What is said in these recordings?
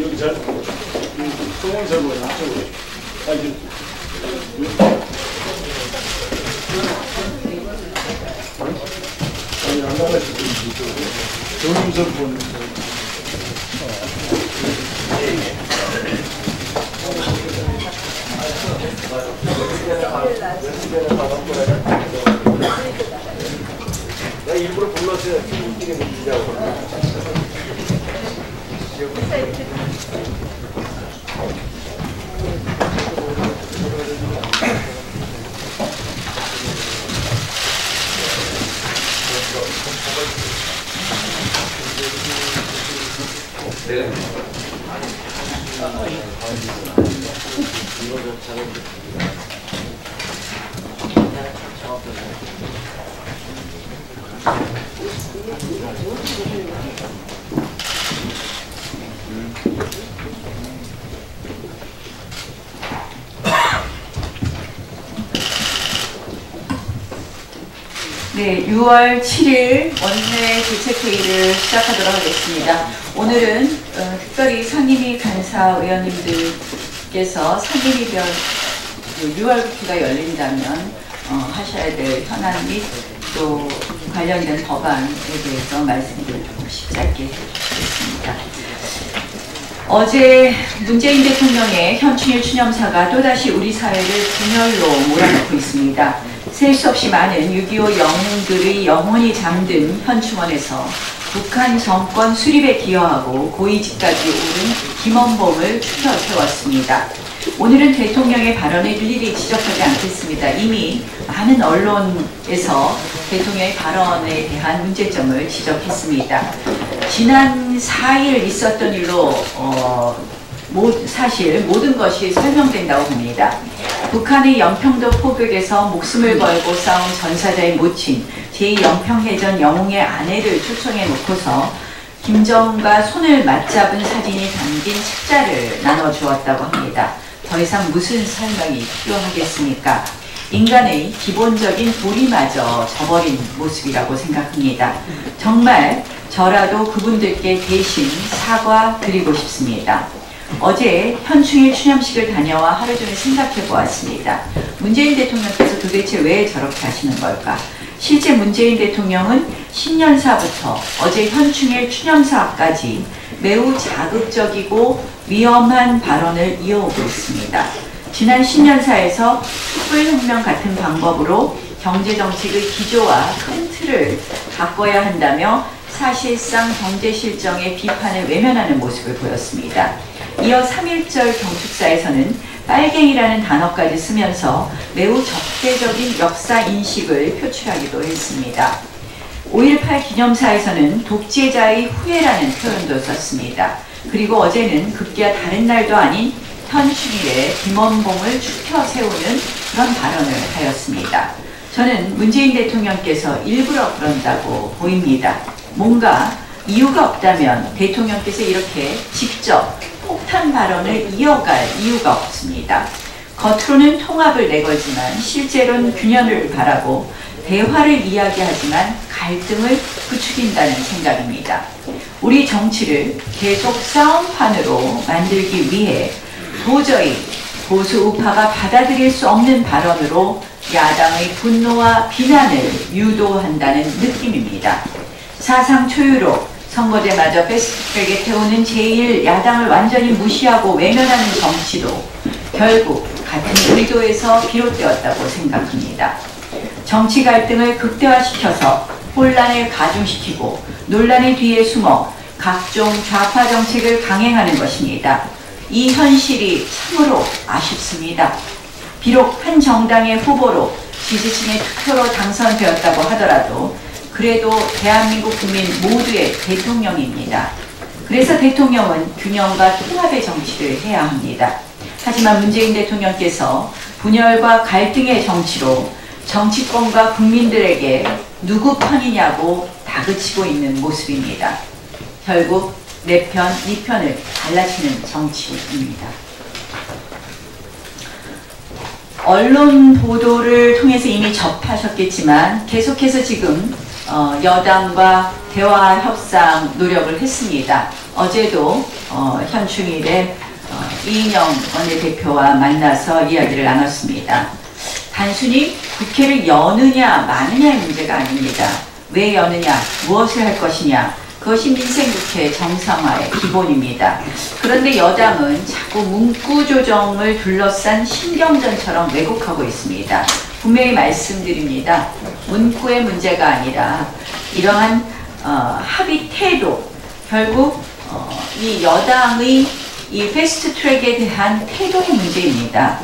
여기 잘, 소문 잘 보여. 아, 이제. 아니, 안 나가지. 정윤선 보는 거. 내가 일부러 불렀어요. 웃기게 문제하고. 네, 6월 7일 원내 대책회의를 시작하도록 하겠습니다. 오늘은 특별히 상임위 간사 의원님들께서 상임위별 6월 국회가 열린다면 하셔야 될 현안 및 또 관련된 법안에 대해서 말씀을 조금씩 짧게 해주시겠습니다. 어제 문재인 대통령의 현충일 추념사가 또다시 우리 사회를 분열로 몰아넣고 있습니다. 셀 수 없이 많은 6.25 영웅들의 영혼이 잠든 현충원에서 북한 정권 수립에 기여하고 고위직까지 오른 김원봉을 추켜 세웠습니다. 오늘은 대통령의 발언을 일일이 지적하지 않겠습니다. 이미 많은 언론에서 대통령의 발언에 대한 문제점을 지적했습니다. 지난 4일 있었던 일로 사실 모든 것이 설명된다고 봅니다. 북한의 연평도 포격에서 목숨을 걸고 싸운 전사자의 모친 제2연평해전 영웅의 아내를 초청해 놓고서 김정은과 손을 맞잡은 사진이 담긴 책자를 나눠주었다고 합니다. 더 이상 무슨 설명이 필요하겠습니까? 인간의 기본적인 도리마저 저버린 모습이라고 생각합니다. 정말 저라도 그분들께 대신 사과드리고 싶습니다. 어제 현충일 추념식을 다녀와 하루 종일 생각해 보았습니다. 문재인 대통령께서 도대체 왜 저렇게 하시는 걸까? 실제 문재인 대통령은 신년사부터 어제 현충일 추념사까지 매우 자극적이고 위험한 발언을 이어오고 있습니다. 지난 신년사에서 촛불혁명 같은 방법으로 경제정책의 기조와 큰 틀을 바꿔야 한다며 사실상 경제실정의 비판을 외면하는 모습을 보였습니다. 이어 3.1절 경축사에서는 빨갱이라는 단어까지 쓰면서 매우 적대적인 역사인식을 표출하기도 했습니다. 5.18 기념사에서는 독재자의 후예라는 표현도 썼습니다. 그리고 어제는 급기야 다른 날도 아닌 현충일에 김원봉을 추켜 세우는 그런 발언을 하였습니다. 저는 문재인 대통령께서 일부러 그런다고 보입니다. 뭔가 이유가 없다면 대통령께서 이렇게 직접 폭탄 발언을 이어갈 이유가 없습니다. 겉으로는 통합을 내걸지만 실제로는 균열을 바라고 대화를 이야기하지만 갈등을 부추긴다는 생각입니다. 우리 정치를 계속 싸움판으로 만들기 위해 도저히 보수 우파가 받아들일 수 없는 발언으로 야당의 분노와 비난을 유도한다는 느낌입니다. 사상 초유로 선거제마저 패스트트랙에 태우는 제1야당을 완전히 무시하고 외면하는 정치도 결국 같은 의도에서 비롯되었다고 생각합니다. 정치 갈등을 극대화시켜서 혼란을 가중시키고 논란의 뒤에 숨어 각종 좌파 정책을 강행하는 것입니다. 이 현실이 참으로 아쉽습니다. 비록 한 정당의 후보로 지지층의 투표로 당선되었다고 하더라도 그래도 대한민국 국민 모두의 대통령입니다. 그래서 대통령은 균형과 통합의 정치를 해야 합니다. 하지만 문재인 대통령께서 분열과 갈등의 정치로 정치권과 국민들에게 누구 편이냐고 다그치고 있는 모습입니다. 결국 내 편, 네 편을 갈라치는 정치입니다. 언론 보도를 통해서 이미 접하셨겠지만 계속해서 지금 여당과 대화 협상 노력을 했습니다. 어제도 현충일에 이인영 원내대표와 만나서 이야기를 나눴습니다. 단순히 국회를 여느냐 마느냐의 문제가 아닙니다. 왜 여느냐, 무엇을 할 것이냐, 그것이 민생국회 정상화의 기본입니다. 그런데 여당은 자꾸 문구 조정을 둘러싼 신경전처럼 왜곡하고 있습니다. 분명히 말씀드립니다. 문구의 문제가 아니라 이러한 합의 태도, 결국 이 여당의 이 패스트트랙에 대한 태도의 문제입니다.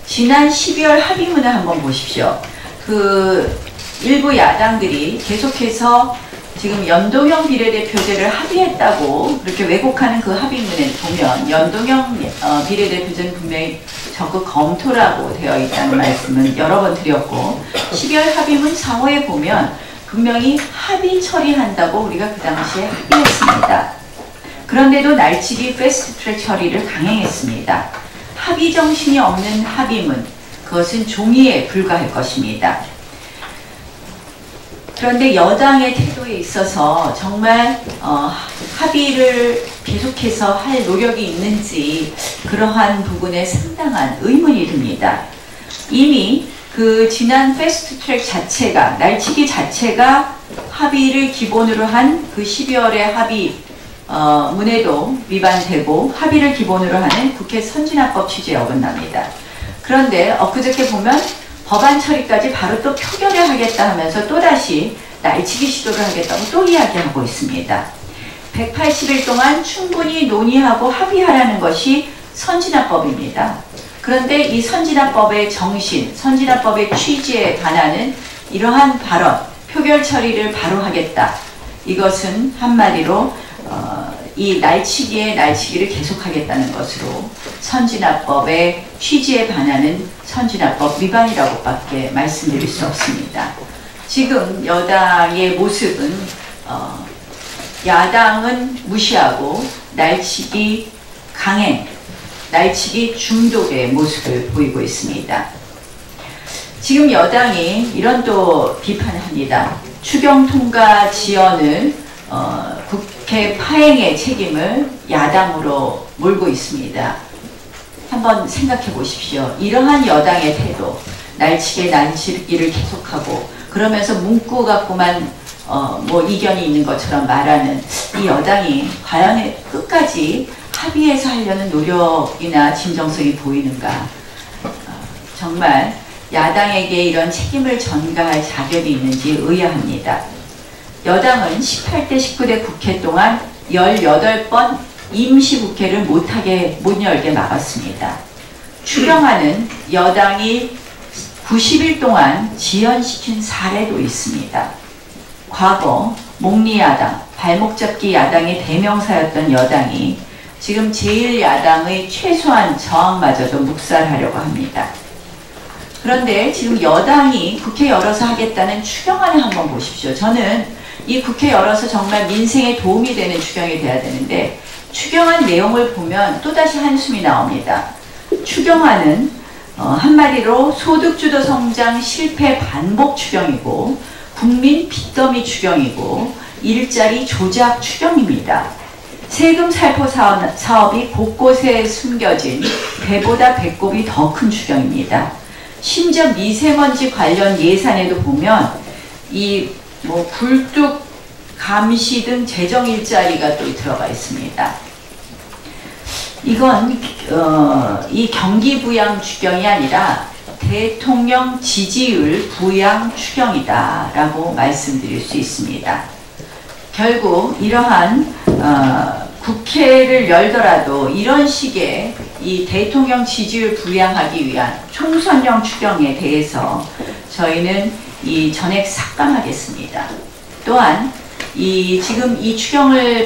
지난 12월 합의문을 한번 보십시오. 그 일부 야당들이 계속해서 지금 연동형 비례대표제를 합의했다고 그렇게 왜곡하는 그 합의문에 보면 연동형 비례대표제는 분명히 적극 검토라고 되어 있다는 말씀은 여러 번 드렸고 12월 합의문 4호에 보면 분명히 합의 처리한다고 우리가 그 당시에 합의했습니다. 그런데도 날치기 패스트트랙 처리를 강행했습니다. 합의 정신이 없는 합의문, 그것은 종이에 불과할 것입니다. 그런데 여당의 태도에 있어서 정말 합의를 계속해서 할 노력이 있는지 그러한 부분에 상당한 의문이 듭니다. 이미 그 지난 패스트트랙 자체가, 날치기 자체가 합의를 기본으로 한 그 12월의 합의 문에도 위반되고 합의를 기본으로 하는 국회 선진화법 취지에 어긋납니다. 그런데 엊그저께 보면 법안 처리까지 바로 또 표결을 하겠다 하면서 또다시 날치기 시도를 하겠다고 또 이야기하고 있습니다. 180일 동안 충분히 논의하고 합의하라는 것이 선진화법입니다. 그런데 이 선진화법의 정신, 선진화법의 취지에 반하는 이러한 발언, 표결 처리를 바로 하겠다. 이것은 한마디로 이 날치기의 날치기를 계속하겠다는 것으로 선진화법의 취지에 반하는 선진화법 위반이라고밖에 말씀드릴 수 없습니다. 지금 여당의 모습은 야당은 무시하고 날치기 강행, 날치기 중독의 모습을 보이고 있습니다. 지금 여당이 이런 또 비판을 합니다. 추경 통과 지연을 국회 파행의 책임을 야당으로 몰고 있습니다. 한번 생각해 보십시오. 이러한 여당의 태도, 날치기 날치기를 계속하고 그러면서 문구 갖고만 뭐 이견이 있는 것처럼 말하는 이 여당이 과연 끝까지 합의해서 하려는 노력이나 진정성이 보이는가. 정말 야당에게 이런 책임을 전가할 자격이 있는지 의아합니다. 여당은 18대 19대 국회 동안 18번 임시국회를 못 열게 막았습니다. 추경안은 여당이 90일 동안 지연시킨 사례도 있습니다. 과거 목리야당, 발목잡기 야당의 대명사였던 여당이 지금 제1야당의 최소한 저항마저도 묵살하려고 합니다. 그런데 지금 여당이 국회 열어서 하겠다는 추경안을 한번 보십시오. 저는 이 국회 열어서 정말 민생에 도움이 되는 추경이 돼야 되는데 추경안 내용을 보면 또다시 한숨이 나옵니다. 추경안은 한마디로 소득주도 성장 실패 반복 추경이고 국민 빚더미 추경이고 일자리 조작 추경입니다. 세금 살포 사업이 곳곳에 숨겨진 배보다 배꼽이 더 큰 추경입니다. 심지어 미세먼지 관련 예산에도 보면 이 뭐 굴뚝 감시 등 재정 일자리가 또 들어가 있습니다. 이건 이 경기 부양 추경이 아니라 대통령 지지율 부양 추경이다라고 말씀드릴 수 있습니다. 결국 이러한 국회를 열더라도 이런 식의 이 대통령 지지를 부양하기 위한 총선용 추경에 대해서 저희는 이 전액 삭감하겠습니다. 또한 지금 이 추경안이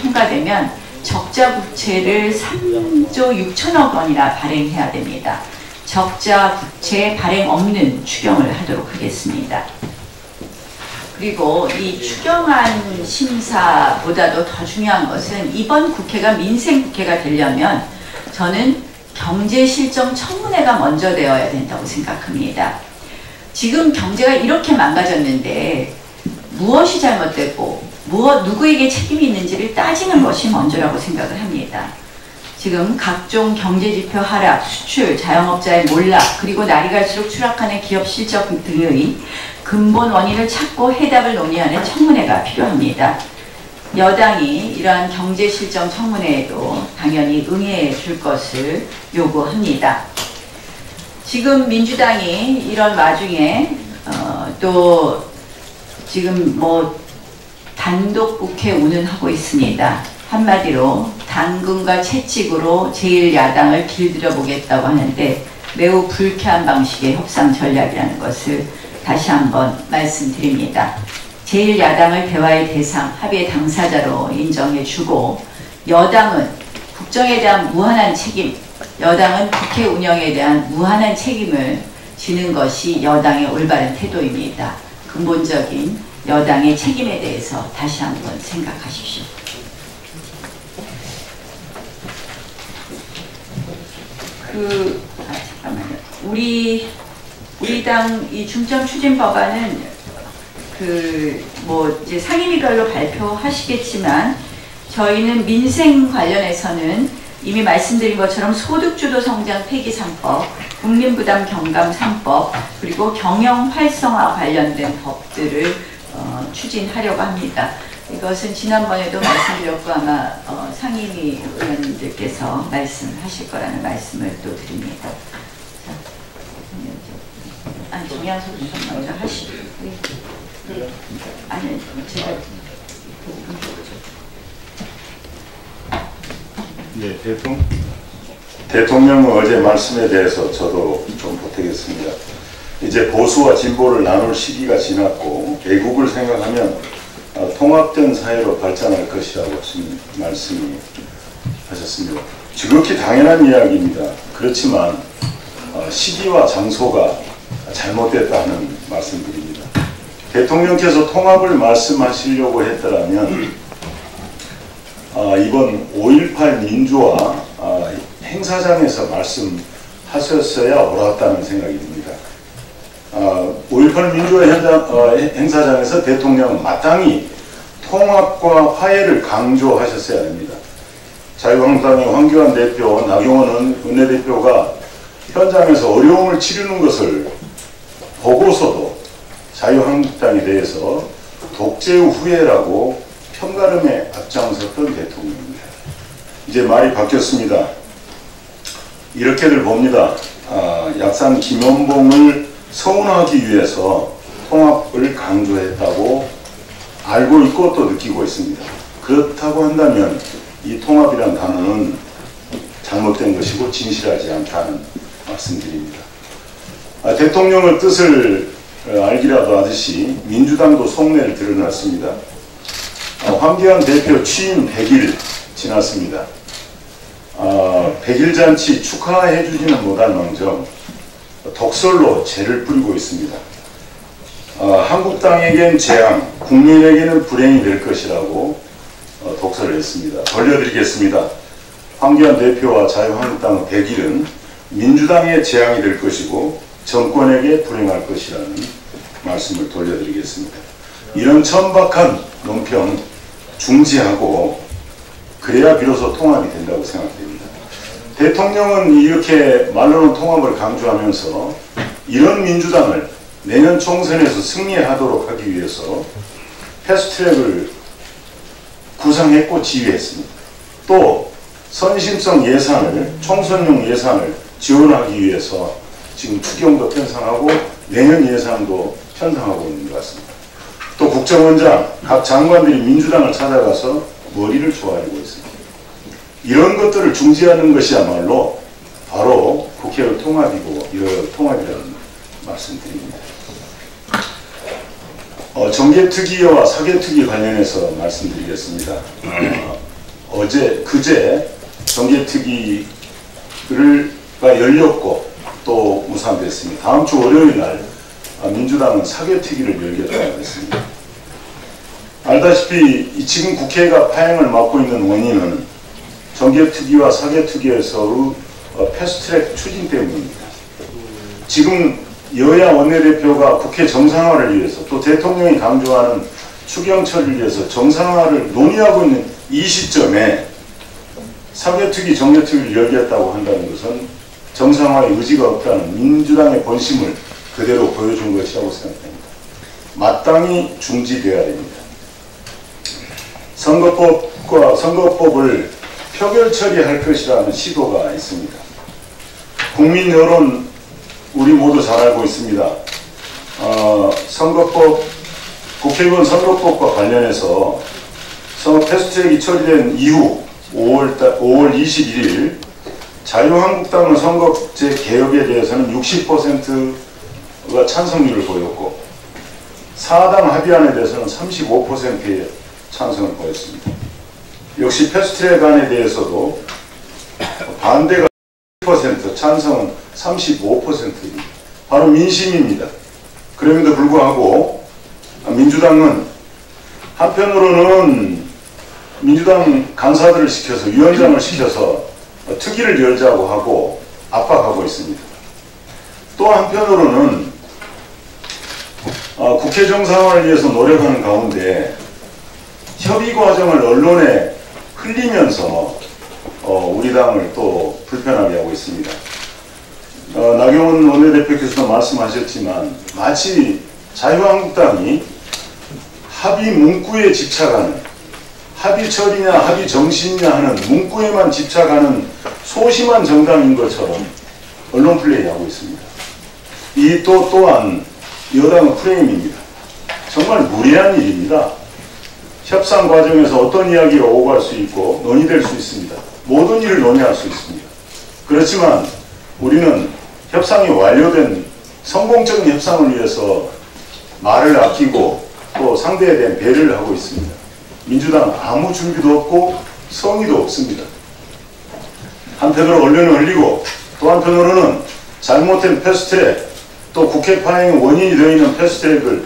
통과되면 적자 부채를 3조 6천억 원이나 발행해야 됩니다. 적자 부채 발행 없는 추경을 하도록 하겠습니다. 그리고 이 추경안 심사보다도 더 중요한 것은 이번 국회가 민생 국회가 되려면 저는 경제실정 청문회가 먼저 되어야 된다고 생각합니다. 지금 경제가 이렇게 망가졌는데 무엇이 잘못됐고 누구에게 책임이 있는지를 따지는 것이 먼저라고 생각을 합니다. 지금 각종 경제지표 하락, 수출, 자영업자의 몰락, 그리고 날이 갈수록 추락하는 기업 실적 등의 근본 원인을 찾고 해답을 논의하는 청문회가 필요합니다. 여당이 이러한 경제실정 청문회에도 당연히 응해 줄 것을 요구합니다. 지금 민주당이 이런 와중에 또 지금 단독 국회 운운하고 있습니다. 한마디로 당근과 채찍으로 제1야당을 길들여 보겠다고 하는데 매우 불쾌한 방식의 협상 전략이라는 것을 다시 한번 말씀드립니다. 제1야당을 대화의 대상, 합의의 당사자로 인정해주고 여당은 국정에 대한 무한한 책임, 여당은 국회 운영에 대한 무한한 책임을 지는 것이 여당의 올바른 태도입니다. 근본적인 여당의 책임에 대해서 다시 한번 생각하십시오. 잠깐만요. 우리 당 이 중점 추진 법안은 이제 상임위별로 발표하시겠지만 저희는 민생 관련해서는 이미 말씀드린 것처럼 소득주도 성장 폐기 3법, 국민부담 경감 3법, 그리고 경영 활성화 관련된 법들을 추진하려고 합니다. 이것은 지난번에도 말씀드렸고 아마 상임위 의원님들께서 말씀하실 거라는 말씀을 또 드립니다. 정의한소 우선 먼저 하시고. 아니, 제가. 네, 대통령 어제 말씀에 대해서 저도 좀 보태겠습니다. 이제 보수와 진보를 나눌 시기가 지났고 애국을 생각하면 통합된 사회로 발전할 것이라고 말씀이 하셨습니다. 지극히 당연한 이야기입니다. 그렇지만 시기와 장소가 잘못됐다는 말씀드립니다. 대통령께서 통합을 말씀하시려고 했더라면 이번 5.18 민주화 행사장에서 말씀하셨어야 옳았다는 생각이 듭니다. 5.18 민주화 행사장에서 대통령은 마땅히 통합과 화해를 강조하셨어야 합니다. 자유한국당의 황교안 대표, 나경원 원내대표가 현장에서 어려움을 치르는 것을 보고서도 자유한국당에 대해서 독재의 후예라고 편가름에 앞장섰던 대통령입니다. 이제 말이 바뀌었습니다. 이렇게들 봅니다. 약산 김연봉을 서운하기 위해서 통합을 강조했다고 알고 있고 또 느끼고 있습니다. 그렇다고 한다면 이 통합이란 단어는 잘못된 것이고 진실하지 않다는 말씀드립니다. 대통령의 뜻을 알기라도 하듯이 민주당도 속내를 드러났습니다. 황교안 대표 취임 100일 지났습니다. 100일 잔치 축하해 주지는 못한 망정 독설로 죄를 뿌리고 있습니다. 한국당에겐 재앙, 국민에게는 불행이 될 것이라고 독설을 했습니다. 돌려드리겠습니다. 황교안 대표와 자유한국당 100일은 민주당의 재앙이 될 것이고 정권에게 불행할 것이라는 말씀을 돌려드리겠습니다. 이런 천박한 논평 중지하고 그래야 비로소 통합이 된다고 생각됩니다. 대통령은 이렇게 말로는 통합을 강조하면서 이런 민주당을 내년 총선에서 승리하도록 하기 위해서 패스트트랙을 구상했고 지휘했습니다. 또 선심성 예산을, 총선용 예산을 지원하기 위해서 지금 추경도 편성하고 내년 예산도 편성하고 있는 것 같습니다. 또 국정원장, 각 장관들이 민주당을 찾아가서 머리를 조아리고 있습니다. 이런 것들을 중지하는 것이야말로 바로 국회의 통합이고 이런 통합이라는 말씀드립니다. 정개특위와 사개특위 관련해서 말씀드리겠습니다. 그제 정개특위가 열렸고 또 무산됐습니다. 다음 주 월요일 날 민주당은 사개특위를 열겠다고 했습니다. 알다시피 지금 국회가 파행을 맡고 있는 원인은 정개특위와 사개특위에서의 패스트트랙 추진 때문입니다. 지금 여야 원내대표가 국회 정상화를 위해서 또 대통령이 강조하는 추경처리를 위해서 정상화를 논의하고 있는 이 시점에 사개특위, 정개특위를 열겠다고 한다는 것은 정상화의 의지가 없다는 민주당의 본심을 그대로 보여준 것이라고 생각합니다. 마땅히 중지되어야 됩니다. 선거법을 표결 처리할 것이라는 시도가 있습니다. 국민 여론 우리 모두 잘 알고 있습니다. 국회의원 선거법과 관련해서 패스트트랙이 처리된 이후 5월 21일 자유한국당은 선거제 개혁에 대해서는 60%가 찬성률을 보였고 사당 합의안에 대해서는 35%의 찬성을 보였습니다. 역시 패스트트랙안에 대해서도 반대가 10%, 찬성은 35%입니다. 바로 민심입니다. 그럼에도 불구하고 민주당은 한편으로는 민주당 간사들을 시켜서 위원장을 시켜서 특위를 열자고 하고 압박하고 있습니다. 또 한편으로는 국회 정상화를 위해서 노력하는 가운데 협의 과정을 언론에 흘리면서 우리 당을 또 불편하게 하고 있습니다. 나경원 원내대표께서도 말씀하셨지만 마치 자유한국당이 합의 문구에 집착하는, 합의 처리냐 합의 정신이냐 하는 문구에만 집착하는 소심한 정당인 것처럼 언론 플레이하고 있습니다. 이 또한 여당의 프레임입니다. 정말 무례한 일입니다. 협상 과정에서 어떤 이야기가 오갈 수 있고 논의될 수 있습니다. 모든 일을 논의할 수 있습니다. 그렇지만 우리는 협상이 완료된 성공적인 협상을 위해서 말을 아끼고 또 상대에 대한 배려를 하고 있습니다. 민주당은 아무 준비도 없고 성의도 없습니다. 한편으로 언론을 흘리고 또 한편으로는 잘못된 패스트트랙 또 국회 파행의 원인이 되어 있는 패스트트랙을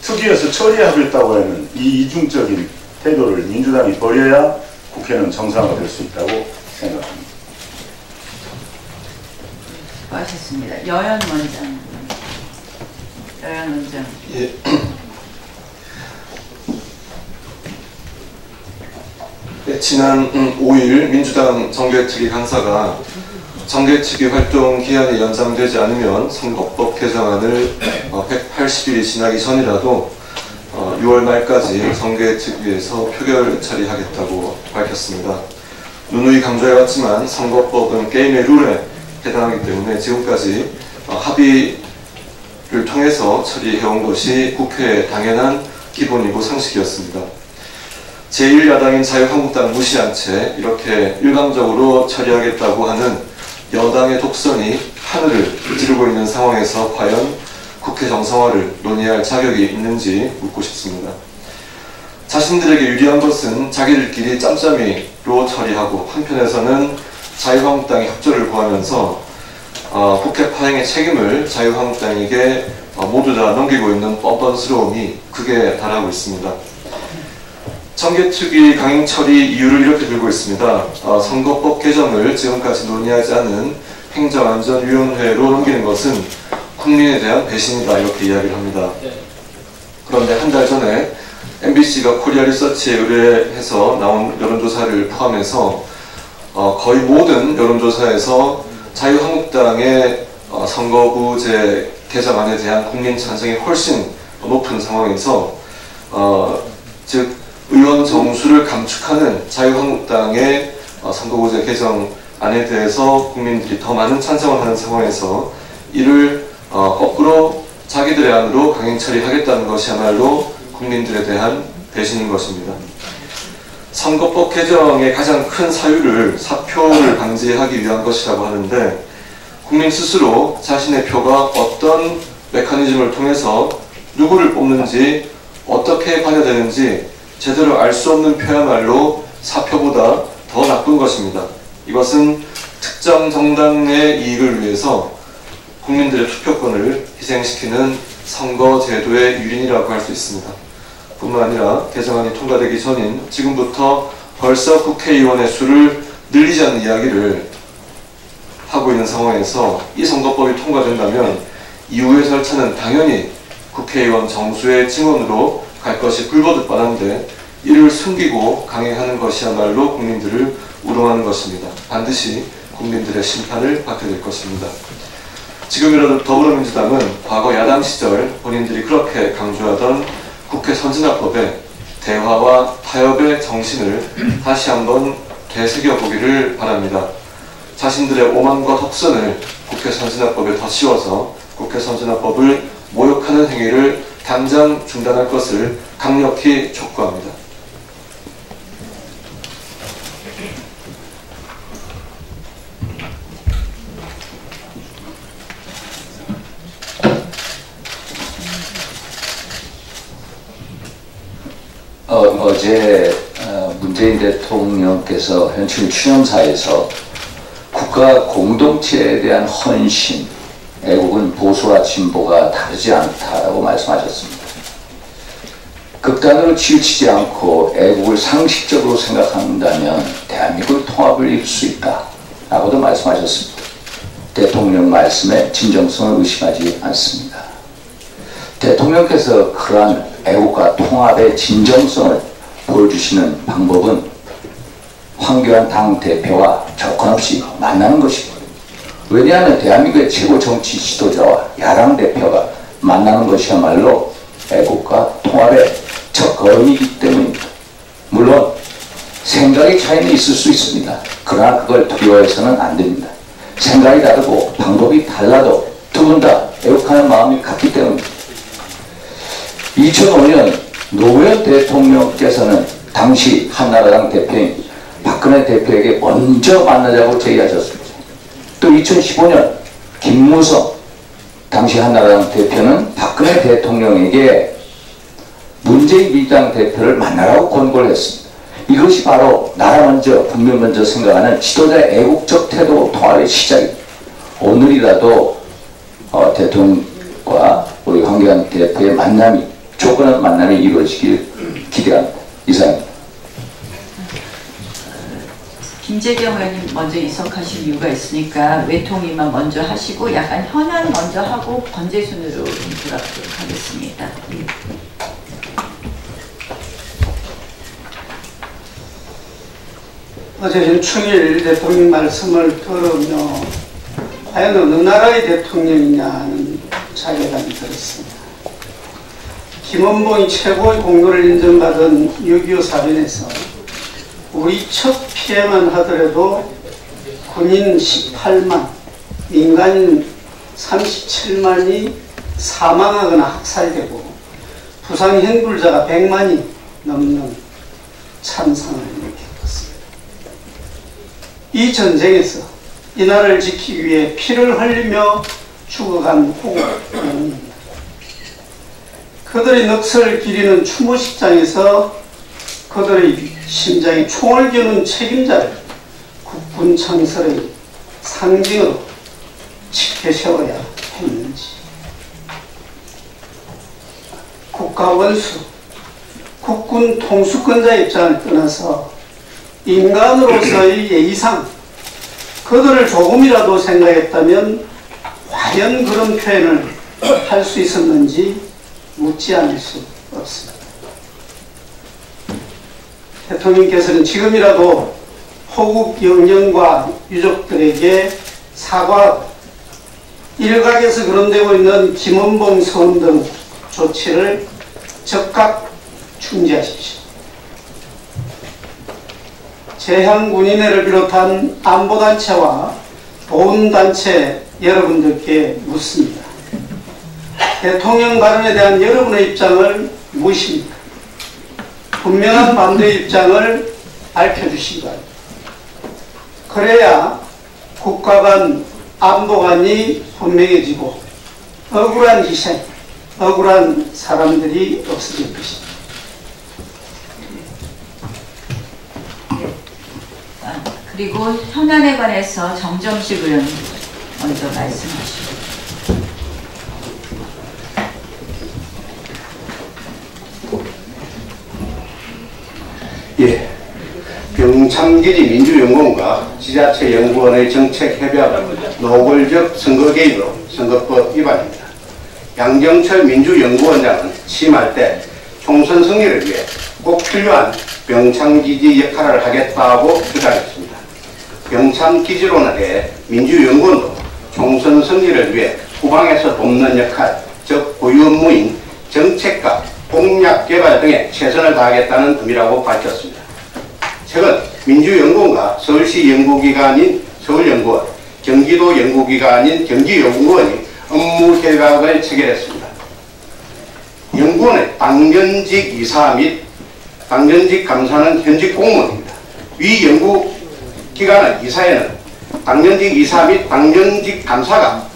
특위에서 처리하겠다고 하는 이 이중적인 태도를 민주당이 버려야 국회는 정상화될 수 있다고 생각합니다. 수고하셨습니다. 여연 원장. 예. 네, 지난 5일 민주당 정개특위 간사가 정개특위 활동 기한이 연장되지 않으면 선거법 개정안을 180일이 지나기 전이라도 6월 말까지 정개특위에서 표결 처리하겠다고 밝혔습니다. 누누이 강조해왔지만 선거법은 게임의 룰에 해당하기 때문에 지금까지 합의를 통해서 처리해온 것이 국회의 당연한 기본이고 상식이었습니다. 제1야당인 자유한국당 무시한 채 이렇게 일방적으로 처리하겠다고 하는 여당의 독선이 하늘을 찌르고 있는 상황에서 과연 국회 정상화를 논의할 자격이 있는지 묻고 싶습니다. 자신들에게 유리한 것은 자기들끼리 짬짬이로 처리하고 한편에서는 자유한국당이 협조를 구하면서 국회 파행의 책임을 자유한국당에게 모두 다 넘기고 있는 뻔뻔스러움이 극에 달하고 있습니다. 정개특위 강행 처리 이유를 이렇게 들고 있습니다. 선거법 개정을 지금까지 논의하지 않은 행정안전위원회로 넘기는 것은 국민에 대한 배신이다 이렇게 이야기를 합니다. 그런데 한 달 전에 MBC가 코리아 리서치에 의뢰해서 나온 여론조사를 포함해서 거의 모든 여론조사에서 자유한국당의 선거구제 개정안에 대한 국민 찬성이 훨씬 높은 상황에서 즉 의원 정수를 감축하는 자유한국당의 선거구제 개정안에 대해서 국민들이 더 많은 찬성을 하는 상황에서 이를 거꾸로 자기들의 안으로 강행 처리하겠다는 것이야말로 국민들에 대한 배신인 것입니다. 선거법 개정의 가장 큰 사유를 사표를 방지하기 위한 것이라고 하는데, 국민 스스로 자신의 표가 어떤 메커니즘을 통해서 누구를 뽑는지 어떻게 관여되는지 제대로 알 수 없는 표야말로 사표보다 더 나쁜 것입니다. 이것은 특정 정당의 이익을 위해서 국민들의 투표권을 희생시키는 선거제도의 유린이라고 할 수 있습니다. 뿐만 아니라 개정안이 통과되기 전인 지금부터 벌써 국회의원의 수를 늘리지 않는 이야기를 하고 있는 상황에서 이 선거법이 통과된다면 이후의 절차는 당연히 국회의원 정수의 증언으로 갈 것이 불보듯 뻔한데, 이를 숨기고 강행하는 것이야말로 국민들을 우롱하는 것입니다. 반드시 국민들의 심판을 받게 될 것입니다. 지금이라도 더불어민주당은 과거 야당 시절 본인들이 그렇게 강조하던 국회 선진화법의 대화와 타협의 정신을 다시 한번 되새겨보기를 바랍니다. 자신들의 오만과 덕선을 국회 선진화법에 더 씌워서 국회 선진화법을 모욕하는 행위를 당장 중단할 것을 강력히 촉구합니다. 어제 문재인 대통령께서 현실 추념사에서 국가 공동체에 대한 헌신, 애국은 보수와 진보가 다르지 않다고 말씀하셨습니다. 극단으로 치우치지 않고 애국을 상식적으로 생각한다면 대한민국 통합을 이룰 수 있다라고도 말씀하셨습니다. 대통령 말씀에 진정성을 의심하지 않습니다. 대통령께서 그러한 애국과 통합의 진정성을 보여주시는 방법은 황교안 당대표와 조건없이 만나는 것입니다. 왜냐하면 대한민국의 최고 정치 지도자와 야당 대표가 만나는 것이야말로 애국과 통합의 첫걸음이기 때문입니다. 물론 생각의 차이는 있을 수 있습니다. 그러나 그걸 두려워해서는 안 됩니다. 생각이 다르고 방법이 달라도 두 분 다 애국하는 마음이 같기 때문입니다. 2005년 노무현 대통령께서는 당시 한나라당 대표인 박근혜 대표에게 먼저 만나자고 제의하셨습니다. 또 2015년 김무성 당시 한나라당 대표는 박근혜 대통령에게 문재인 민주당 대표를 만나라고 권고를 했습니다. 이것이 바로 나라 먼저 국민 먼저 생각하는 지도자의 애국적 태도 통합의 시작입니다. 오늘이라도 대통령과 우리 황교안 대표의 만남이 조건한 만남이 이루어지길 기대합니다. 이상입니다. 김재경 의원님 먼저 이석하실 이유가 있으니까 외통위만 먼저 하시고 약간 현안 먼저 하고 번제순으로 돌아가도록 하겠습니다. 어제 윤충일 대통령 말씀을 들으며 과연 어느 나라의 대통령이냐는 자괴감이 들었습니다. 김원봉이 최고의 공로를 인정받은 6.25 사변에서 우리 첫 피해만 하더라도 군인 18만, 민간인 37만이 사망하거나 학살되고 부상 행불자가 100만이 넘는 참상을 일으켰습니다. 이 전쟁에서 이 나라를 지키기 위해 피를 흘리며 죽어간 호국영웅입니다. 그들의 넋을 기리는 추모식장에서 그들의 심장에 총을 겨눈 책임자를 국군 창설의 상징으로 짙게 세워야 했는지, 국가원수, 국군 통수권자 입장을 떠나서 인간으로서의 예의상 그들을 조금이라도 생각했다면 과연 그런 표현을 할 수 있었는지 묻지 않을 수 없습니다. 대통령께서는 지금이라도 호국 영령과 유족들에게 사과하고 일각에서 거론되고 있는 김원봉 서원 등 조치를 즉각 중지하십시오. 재향군인회를 비롯한 안보단체와 보훈단체 여러분들께 묻습니다. 대통령 발언에 대한 여러분의 입장을 무엇입니까? 분명한 반대 입장을 밝혀주시기 바랍니다. 그래야 국가 간 안보관이 분명해지고 억울한 희생, 억울한 사람들이 없어질 것입니다. 그리고 현안에 관해서 정점식 의원 먼저 말씀하시죠. 예, 병참기지 민주연구원과 지자체연구원의 정책협약은 노골적 선거 개입으로 선거법 위반입니다. 양정철 민주연구원장은 취임할 때 총선 승리를 위해 꼭 필요한 병참기지 역할을 하겠다고 주장했습니다. 병참기지론에 대해 민주연구원도 총선 승리를 위해 후방에서 돕는 역할, 즉 고유 업무인 정책과 공약 개발 등에 최선을 다하겠다는 의미라고 밝혔습니다. 최근 민주연구원과 서울시 연구기관인 서울연구원, 경기도 연구기관인 경기연구원이 업무 협약을 체결했습니다. 연구원의 당연직 이사 및 당연직 감사는 현직 공무원입니다. 위 연구기관의 이사에는 당연직 이사 및 당연직 감사가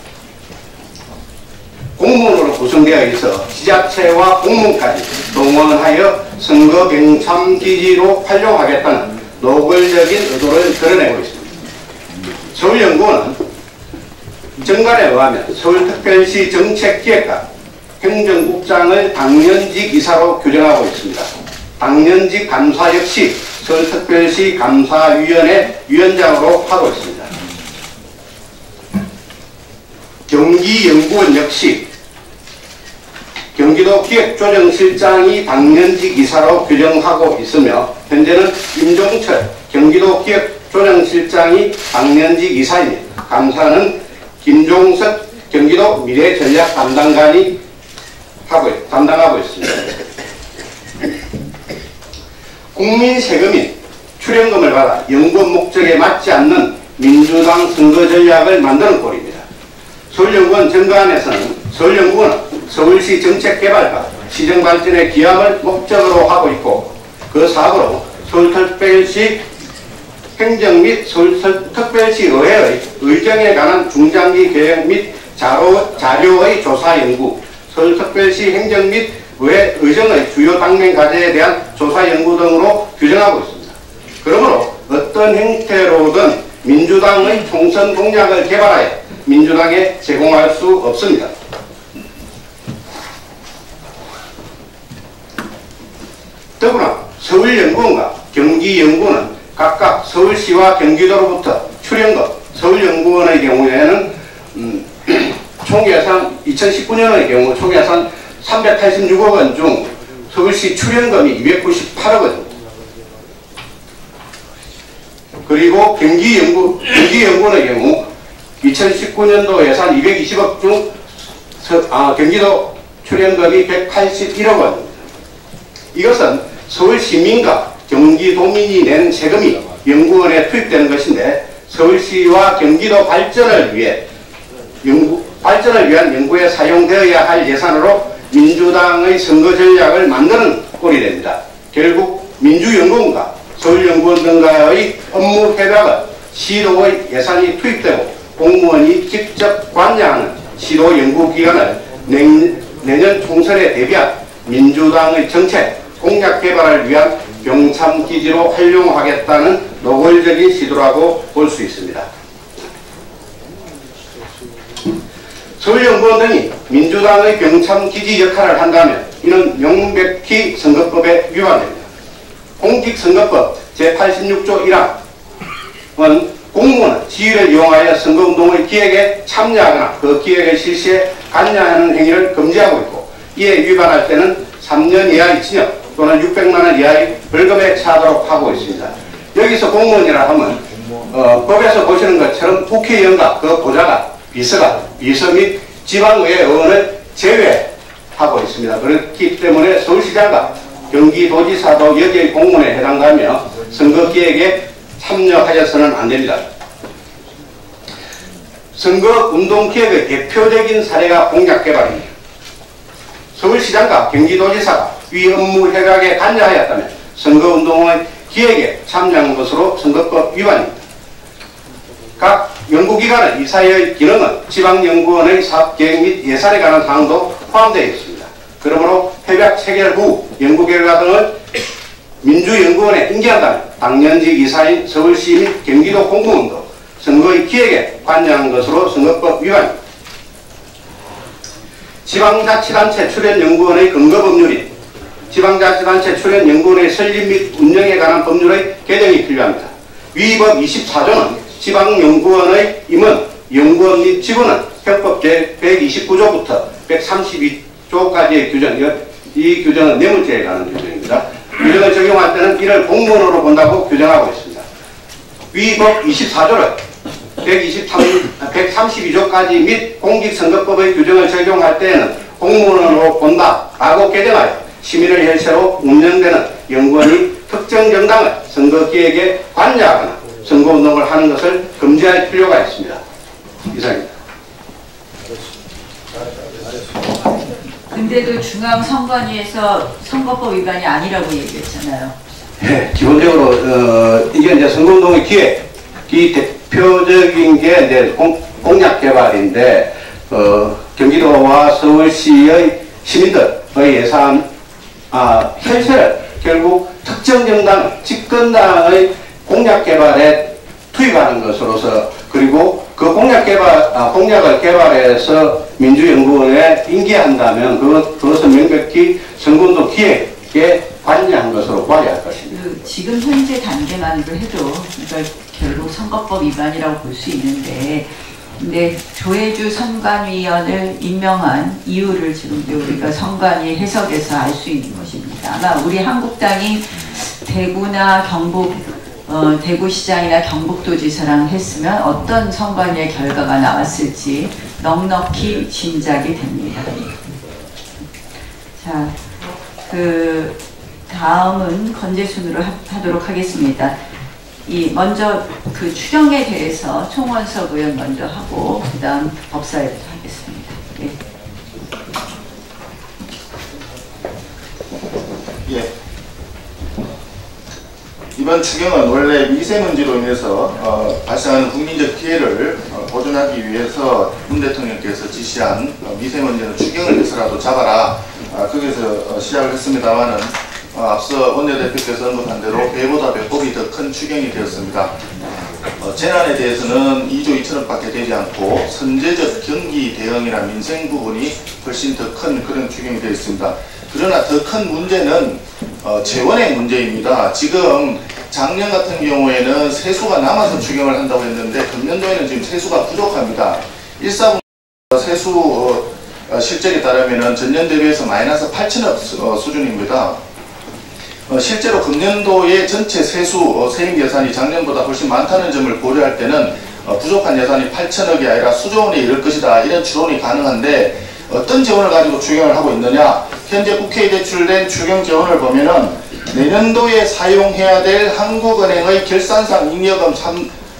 공무원으로 구성되어 있어 지자체와 공무원까지 동원하여 선거 병참기지로 활용하겠다는 노골적인 의도를 드러내고 있습니다. 서울연구원은 정관에 의하면 서울특별시 정책기획과 행정국장을 당연직 이사로 규정하고 있습니다. 당연직 감사 역시 서울특별시 감사위원회 위원장으로 하고 있습니다. 경기연구원 역시 경기도 기획조정실장이 당연직 이사로 규정하고 있으며 현재는 임종철 경기도 기획조정실장이 당연직 이사이며 감사는 김종석 경기도 미래전략 담당관이 담당하고 있습니다. 국민 세금인 출연금을 받아 연구원 목적에 맞지 않는 민주당 선거 전략을 만드는 꼴입니다. 서울연구원 정관에서는 서울연구원은 서울시 정책개발과 시정발전의 기함을 목적으로 하고 있고 그 사업으로 서울특별시 행정 및 서울특별시 의회의 의정에 관한 중장기 계획 및 자료의 조사 연구, 서울특별시 행정 및 의회 의정의 주요 당면 과제에 대한 조사 연구 등으로 규정하고 있습니다. 그러므로 어떤 형태로든 민주당의 총선 공약을 개발하여 민주당에 제공할 수 없습니다. 더구나 서울연구원과 경기연구원은 각각 서울시와 경기도로부터 출연금, 서울연구원의 경우에는 총예산 2019년의 경우 총예산 386억 원 중 서울시 출연금이 298억 원, 그리고 경기연구원의 경우 2019년도 예산 220억 중 경기도 출연금이 181억 원. 이것은 서울시민과 경기도민이 낸 세금이 연구원에 투입되는 것인데 서울시와 경기도 발전을 위한 연구에 사용되어야 할 예산으로 민주당의 선거 전략을 만드는 꼴이 됩니다. 결국 민주연구원과 서울연구원 등과의 업무 협약은 시도의 예산이 투입되고 공무원이 직접 관여하는 시도 연구기관을 내년 총선에 대비한 민주당의 정책, 공약 개발을 위한 병참기지로 활용하겠다는 노골적인 시도라고 볼 수 있습니다. 서울연구원 등이 민주당의 병참기지 역할을 한다면 이는 명백히 선거법에 위반됩니다. 공직선거법 제86조 1항은 공무원은 지위를 이용하여 선거운동의 기획에 참여하거나 그 기획의 실시에 관여하는 행위를 금지하고 있고 이에 위반할 때는 3년 이하의 징역 또는 600만 원 이하의 벌금에 처하도록 하고 있습니다. 여기서 공무원이라 하면 법에서 보시는 것처럼 국회의원과 그 보좌관, 비서 및 지방의회 의원을 제외하고 있습니다. 그렇기 때문에 서울시장과 경기도지사도 여기의 공무원에 해당하며 선거기획에 참여하여서는 안됩니다. 선거운동기획의 대표적인 사례가 공약개발입니다. 서울시장과 경기도지사가 위 업무 협약에 관여하였다면 선거운동의 기획에 참여한 것으로 선거법 위반입니다. 각 연구기관은 이 사회의 기능은 지방연구원의 사업계획 및 예산에 관한 사항도 포함되어 있습니다. 그러므로 협약 체결 후 연구결과 등을 민주연구원에 인계한다면 당연직 이사인 서울시 및 경기도 공무원도 선거의 기획에 관여한 것으로 선거법 위반입니다. 지방자치단체 출연연구원의 근거법률인 지방자치단체 출연연구원의 설립 및 운영에 관한 법률의 개정이 필요합니다. 위 법 24조는 지방연구원의 임원, 연구원 및 직원은 형법 제129조부터 132조까지의 규정, 이 규정은 뇌물죄에 관한 규정입니다. 규정을 적용할 때는 이를 공무원으로 본다고 규정하고 있습니다. 위 법 24조를 132조까지 및 공직선거법의 규정을 적용할 때에는 공무원으로 본다라고 개정하여 시민의 혈세로 운영되는 연구원이 특정 정당의 선거기획에 관여하거나 선거운동을 하는 것을 금지할 필요가 있습니다. 이상입니다. 근데도 중앙선관위에서 선거법 위반이 아니라고 얘기했잖아요. 네, 기본적으로 이게 이제 선거운동의 기획이 대표적인 게 이제 공약 개발인데 경기도와 서울시의 시민들의 예산 혈세를 결국 특정 정당, 집권당의 공약 개발에 투입하는 것으로서 그리고 그 공약을 개발해서 민주연구원에 인계한다면 그것은 명백히 선거운동 기획에 관여한 것으로 봐야 할 것입니다. 지금 현재 단계만으로 해도 이걸 결국 선거법 위반이라고 볼 수 있는데, 근데 조혜주 선관위원을 임명한 이유를 지금 우리가 선관위 해석에서 알 수 있는 것입니다. 아마 우리 한국당이 대구나 경북 대구시장이나 경북도지사랑 했으면 어떤 선관위의 결과가 나왔을지 넉넉히 짐작이 됩니다. 자, 다음은 건재순으로 하도록 하겠습니다. 먼저 그 추경에 대해서 총원석 의원 먼저 하고 그다음 법사위부터 하겠습니다. 네. 예. 이번 추경은 원래 미세먼지로 인해서 발생하는 국민적 피해를 보존하기 위해서 문 대통령께서 지시한 미세먼지는 추경을 해서라도 잡아라, 거기서 시작을 했습니다만은 앞서 원내대표께서 언급한 대로 배보다 배꼽이 더 큰 추경이 되었습니다. 재난에 대해서는 2조 2천억밖에 되지 않고 선제적 경기 대응이나 민생 부분이 훨씬 더 큰 그런 추경이 되어 있습니다. 그러나 더 큰 문제는 재원의 문제입니다. 지금 작년 같은 경우에는 세수가 남아서 추경을 한다고 했는데 금년도에는 지금 세수가 부족합니다. 1사분 세수 실적에 따르면 전년 대비해서 마이너스 8천억 수준입니다. 실제로 금년도의 전체 세수 세임 예산이 작년보다 훨씬 많다는 점을 고려할 때는 부족한 예산이 8천억이 아니라 수조 원에 이를 것이다, 이런 추론이 가능한데 어떤 재원을 가지고 추경을 하고 있느냐, 현재 국회에 제출된 추경 재원을 보면은 내년도에 사용해야 될 한국은행의 결산상 잉여금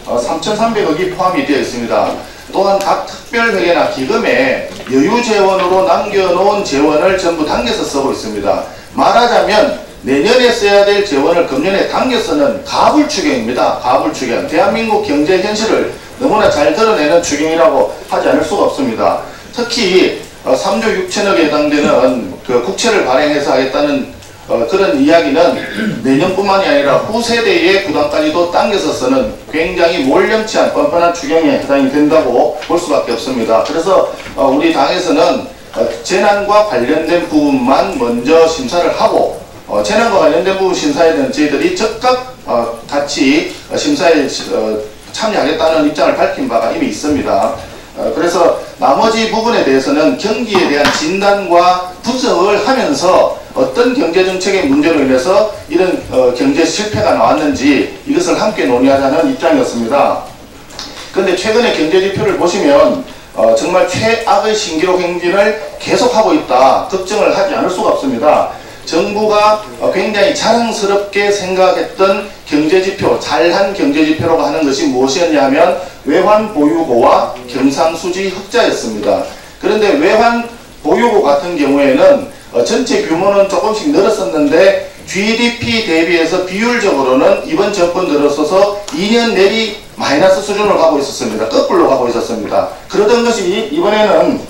3,300억이 포함이 되어 있습니다. 또한 각 특별회계나 기금에 여유 재원으로 남겨놓은 재원을 전부 당겨서 쓰고 있습니다. 말하자면 내년에 써야 될 재원을 금년에 당겨 쓰는 가불 추경입니다. 가불 추경. 대한민국 경제 현실을 너무나 잘 드러내는 추경이라고 하지 않을 수가 없습니다. 특히 3조 6천억에 해당되는 그 국채를 발행해서 하겠다는 그런 이야기는 내년뿐만이 아니라 후세대의 부담까지도 당겨서 쓰는 굉장히 몰렴치한 뻔뻔한 추경에 해당이 된다고 볼 수밖에 없습니다. 그래서 우리 당에서는 재난과 관련된 부분만 먼저 심사를 하고 재난과 관련된 부분 심사에 대한 저희들이 적극 같이 심사에 참여하겠다는 입장을 밝힌 바가 이미 있습니다. 그래서 나머지 부분에 대해서는 경기에 대한 진단과 분석을 하면서 어떤 경제정책의 문제로 인해서 이런 경제 실패가 나왔는지 이것을 함께 논의하자는 입장이었습니다. 그런데 최근에 경제지표를 보시면 정말 최악의 신기록 행진을 계속하고 있다, 걱정을 하지 않을 수가 없습니다. 정부가 굉장히 자랑스럽게 생각했던 경제지표, 잘한 경제지표라고 하는 것이 무엇이었냐 하면 외환 보유고와 경상수지 흑자였습니다. 그런데 외환 보유고 같은 경우에는 전체 규모는 조금씩 늘었었는데 GDP 대비해서 비율적으로는 이번 정권 들어서서 2년 내리 마이너스 수준으로 가고 있었습니다. 거꾸로 가고 있었습니다. 그러던 것이 이번에는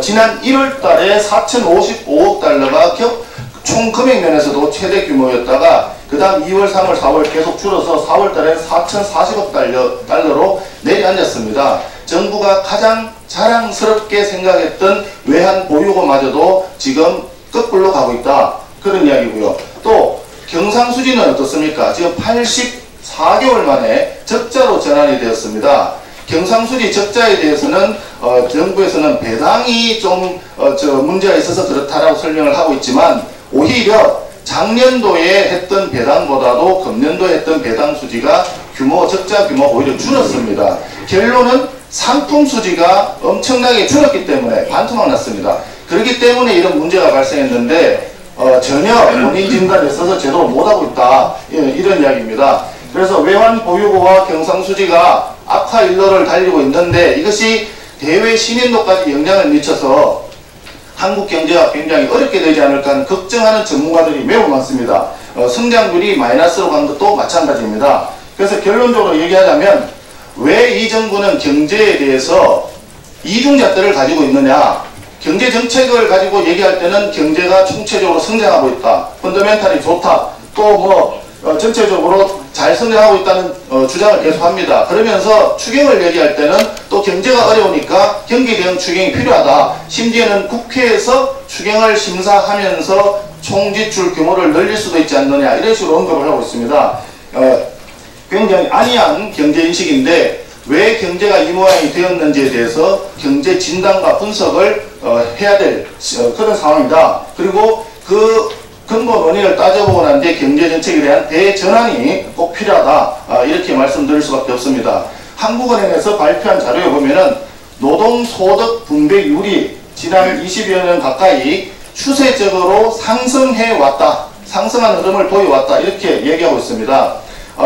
지난 1월 달에 4,055억 달러가 총 금액 면에서도 최대 규모였다가 그 다음 2월, 3월, 4월 계속 줄어서 4월 달에 4,040억 달러로 내려앉았습니다. 정부가 가장 자랑스럽게 생각했던 외환 보유고마저도 지금 거꾸로 가고 있다. 그런 이야기고요. 또 경상수지는 어떻습니까? 지금 84개월 만에 적자로 전환이 되었습니다. 경상수지 적자에 대해서는 정부에서는 배당이 좀 문제가 있어서 그렇다라고 설명을 하고 있지만 오히려 작년도에 했던 배당보다도 금년도에 했던 배당 수지가 적자 규모가 오히려 줄었습니다. 결론은 상품 수지가 엄청나게 줄었기 때문에 반토막 났습니다. 그렇기 때문에 이런 문제가 발생했는데 전혀 원인 진단에 있어서 제대로 못하고 있다. 이런 이야기입니다. 그래서 외환 보유고와 경상수지가 악화 일로를 달리고 있는데 이것이 대외 신인도까지 영향을 미쳐서 한국 경제가 굉장히 어렵게 되지 않을까 하는 걱정하는 전문가들이 매우 많습니다. 성장률이 마이너스로 간 것도 마찬가지입니다. 그래서 결론적으로 얘기하자면 왜 이 정부는 경제에 대해서 이중잣대를 가지고 있느냐. 경제 정책을 가지고 얘기할 때는 경제가 총체적으로 성장하고 있다. 펀더멘탈이 좋다. 또 전체적으로 잘 성장하고 있다는 주장을 계속합니다. 그러면서 추경을 얘기할 때는 또 경제가 어려우니까 경기 대응 추경이 필요하다. 심지어는 국회에서 추경을 심사하면서 총지출 규모를 늘릴 수도 있지 않느냐 이런 식으로 언급을 하고 있습니다. 굉장히 안이한 경제인식인데 왜 경제가 이 모양이 되었는지에 대해서 경제 진단과 분석을 해야 될 그런 상황이다. 그리고 그 근본 원인을 따져보고 난 뒤에 경제정책에 대한 대전환이 꼭 필요하다. 이렇게 말씀드릴 수밖에 없습니다. 한국은행에서 발표한 자료에 보면은 노동소득 분배율이 지난 20여 년 가까이 추세적으로 상승해왔다. 상승하는 흐름을 보여왔다. 이렇게 얘기하고 있습니다.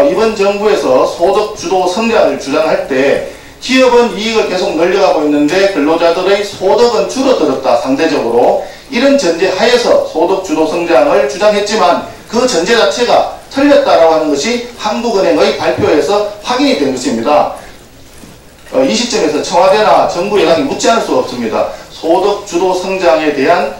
이번 정부에서 소득 주도 성장을 주장할 때 기업은 이익을 계속 늘려가고 있는데 근로자들의 소득은 줄어들었다. 상대적으로. 이런 전제 하에서 소득 주도 성장을 주장했지만 그 전제 자체가 틀렸다라고 하는 것이 한국은행의 발표에서 확인이 된 것입니다. 이 시점에서 청와대나 정부 여당이 묻지 않을 수가 없습니다. 소득 주도 성장에 대한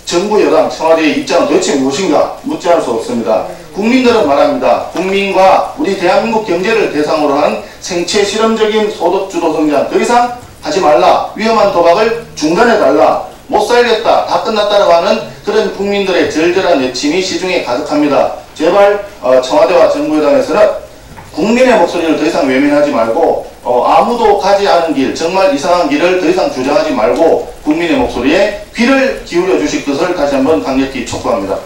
정부 여당 청와대의 입장은 도대체 무엇인가 묻지 않을 수 없습니다. 국민들은 말합니다. 국민과 우리 대한민국 경제를 대상으로 한 생체 실험적인 소득 주도 성장 더 이상 하지 말라. 위험한 도박을 중단해달라. 못 살겠다. 다 끝났다라고 하는 그런 국민들의 절절한 외침이 시중에 가득합니다. 제발 청와대와 정부 여당에서는 국민의 목소리를 더 이상 외면하지 말고 아무도 가지 않은 길, 정말 이상한 길을 더 이상 주장하지 말고 국민의 목소리에 귀를 기울여 주실 것을 다시 한번 강력히 촉구합니다.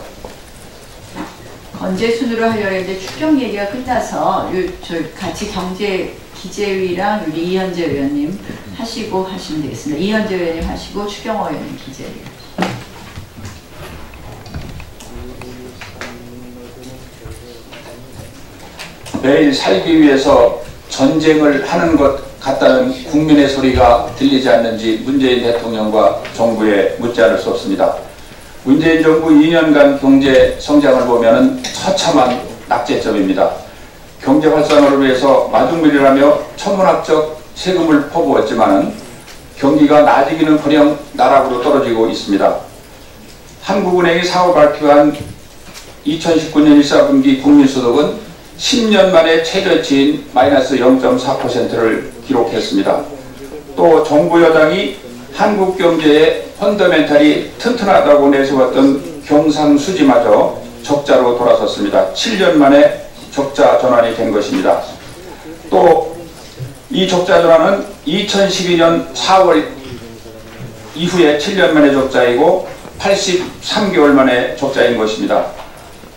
건재순으로 하려고 했는데 추경 얘기가 끝나서 같이 경제 기재위랑 우리 이현재 의원님 하시고 하시면 되겠습니다. 이현재 의원님 하시고 추경호 의원님 기재위. 매일 살기 위해서 전쟁을 하는 것 같다는 국민의 소리가 들리지 않는지 문재인 대통령과 정부에 묻지 않을 수 없습니다. 문재인 정부 2년간 경제 성장을 보면 처참한 낙제점입니다. 경제 활성화를 위해서 마중물이라며 천문학적 세금을 퍼부었지만 경기가 나아지기는커녕 나락으로 떨어지고 있습니다. 한국은행이 4월 발표한 2019년 1사분기 국민소득은 10년 만에 최저치인 마이너스 0.4%를 기록했습니다. 또 정부 여당이 한국 경제의 펀더멘탈이 튼튼하다고 내세웠던 경상수지마저 적자로 돌아섰습니다. 7년 만에 적자 전환이 된 것입니다. 또 이 적자 전환은 2012년 4월 이후에 7년 만에 적자이고 83개월 만에 적자인 것입니다.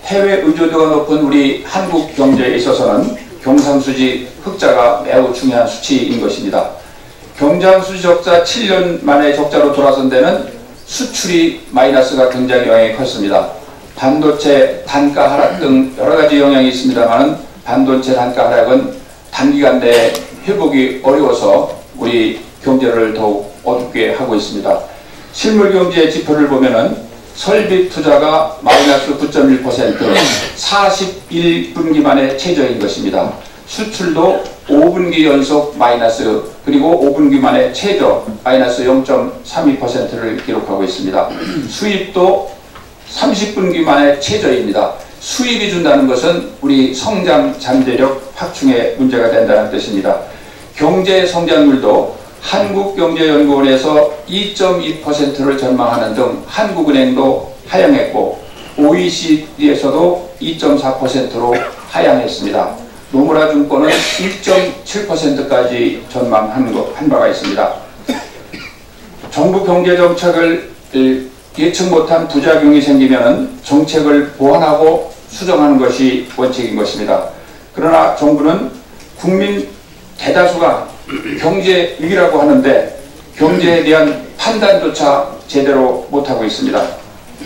해외 의존도가 높은 우리 한국 경제에 있어서는 경상수지 흑자가 매우 중요한 수치인 것입니다. 경상수지 적자 7년 만에 적자로 돌아선 데는 수출이 마이너스가 굉장히 영향이 컸습니다. 반도체 단가 하락 등 여러 가지 영향이 있습니다만 반도체 단가 하락은 단기간 내에 회복이 어려워서 우리 경제를 더욱 어둡게 하고 있습니다. 실물 경제 지표를 보면은 설비 투자가 마이너스 9.1%, 41분기만에 최저인 것입니다. 수출도 5분기 연속 마이너스, 그리고 5분기 만에 최저 마이너스 0.32%를 기록하고 있습니다. 수입도 30분기 만에 최저입니다. 수입이 준다는 것은 우리 성장 잠재력 확충에 문제가 된다는 뜻입니다. 경제 성장률도 한국경제연구원에서 2.2%를 전망하는 등 한국은행도 하향했고 OECD에서도 2.4%로 하향했습니다. 노무라증권은 1.7%까지 전망한 바가 있습니다. 정부 경제정책을 예측 못한 부작용이 생기면 정책을 보완하고 수정하는 것이 원칙인 것입니다. 그러나 정부는 국민 대다수가 경제 위기라고 하는데 경제에 대한 판단조차 제대로 못하고 있습니다.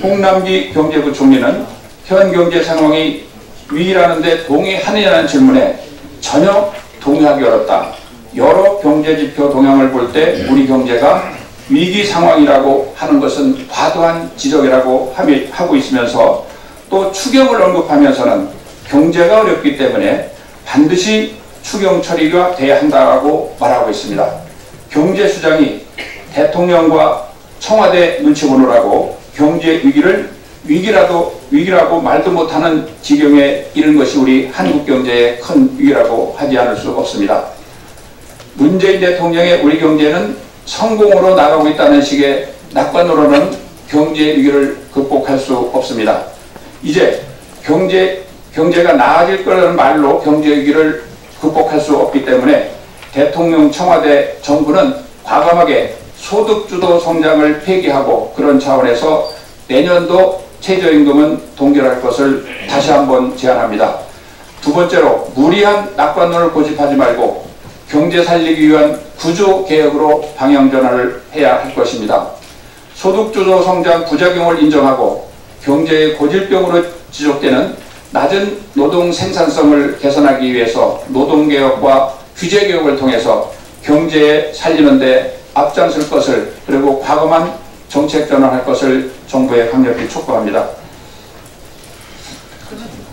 홍남기 경제부 총리는 현 경제 상황이 위기라는데 동의하느냐는 질문에 전혀 동의하기 어렵다. 여러 경제지표 동향을 볼 때 우리 경제가 위기 상황이라고 하는 것은 과도한 지적이라고 하고 있으면서 또 추경을 언급하면서는 경제가 어렵기 때문에 반드시 추경 처리가 돼야 한다고 말하고 있습니다. 경제수장이 대통령과 청와대 눈치 보느라고 경제 위기를 위기라고 말도 못하는 지경에 이른 것이 우리 한국 경제의 큰 위기라고 하지 않을 수 없습니다. 문재인 대통령의 우리 경제는 성공으로 나가고 있다는 식의 낙관으로는 경제 위기를 극복할 수 없습니다. 이제 경제가 나아질 거라는 말로 경제 위기를 극복할 수 없기 때문에 대통령, 청와대, 정부는 과감하게 소득주도 성장을 폐기하고 그런 차원에서 내년도 최저임금은 동결할 것을 다시 한번 제안합니다. 두 번째로 무리한 낙관론을 고집하지 말고 경제 살리기 위한 구조개혁으로 방향전환을 해야 할 것입니다. 소득주도 성장 부작용을 인정하고 경제의 고질병으로 지적되는 낮은 노동 생산성을 개선하기 위해서 노동개혁과 규제개혁을 통해서 경제에 살리는 데 앞장설 것을, 그리고 과감한 정책 전환할 것을 정부에 강력히 촉구합니다.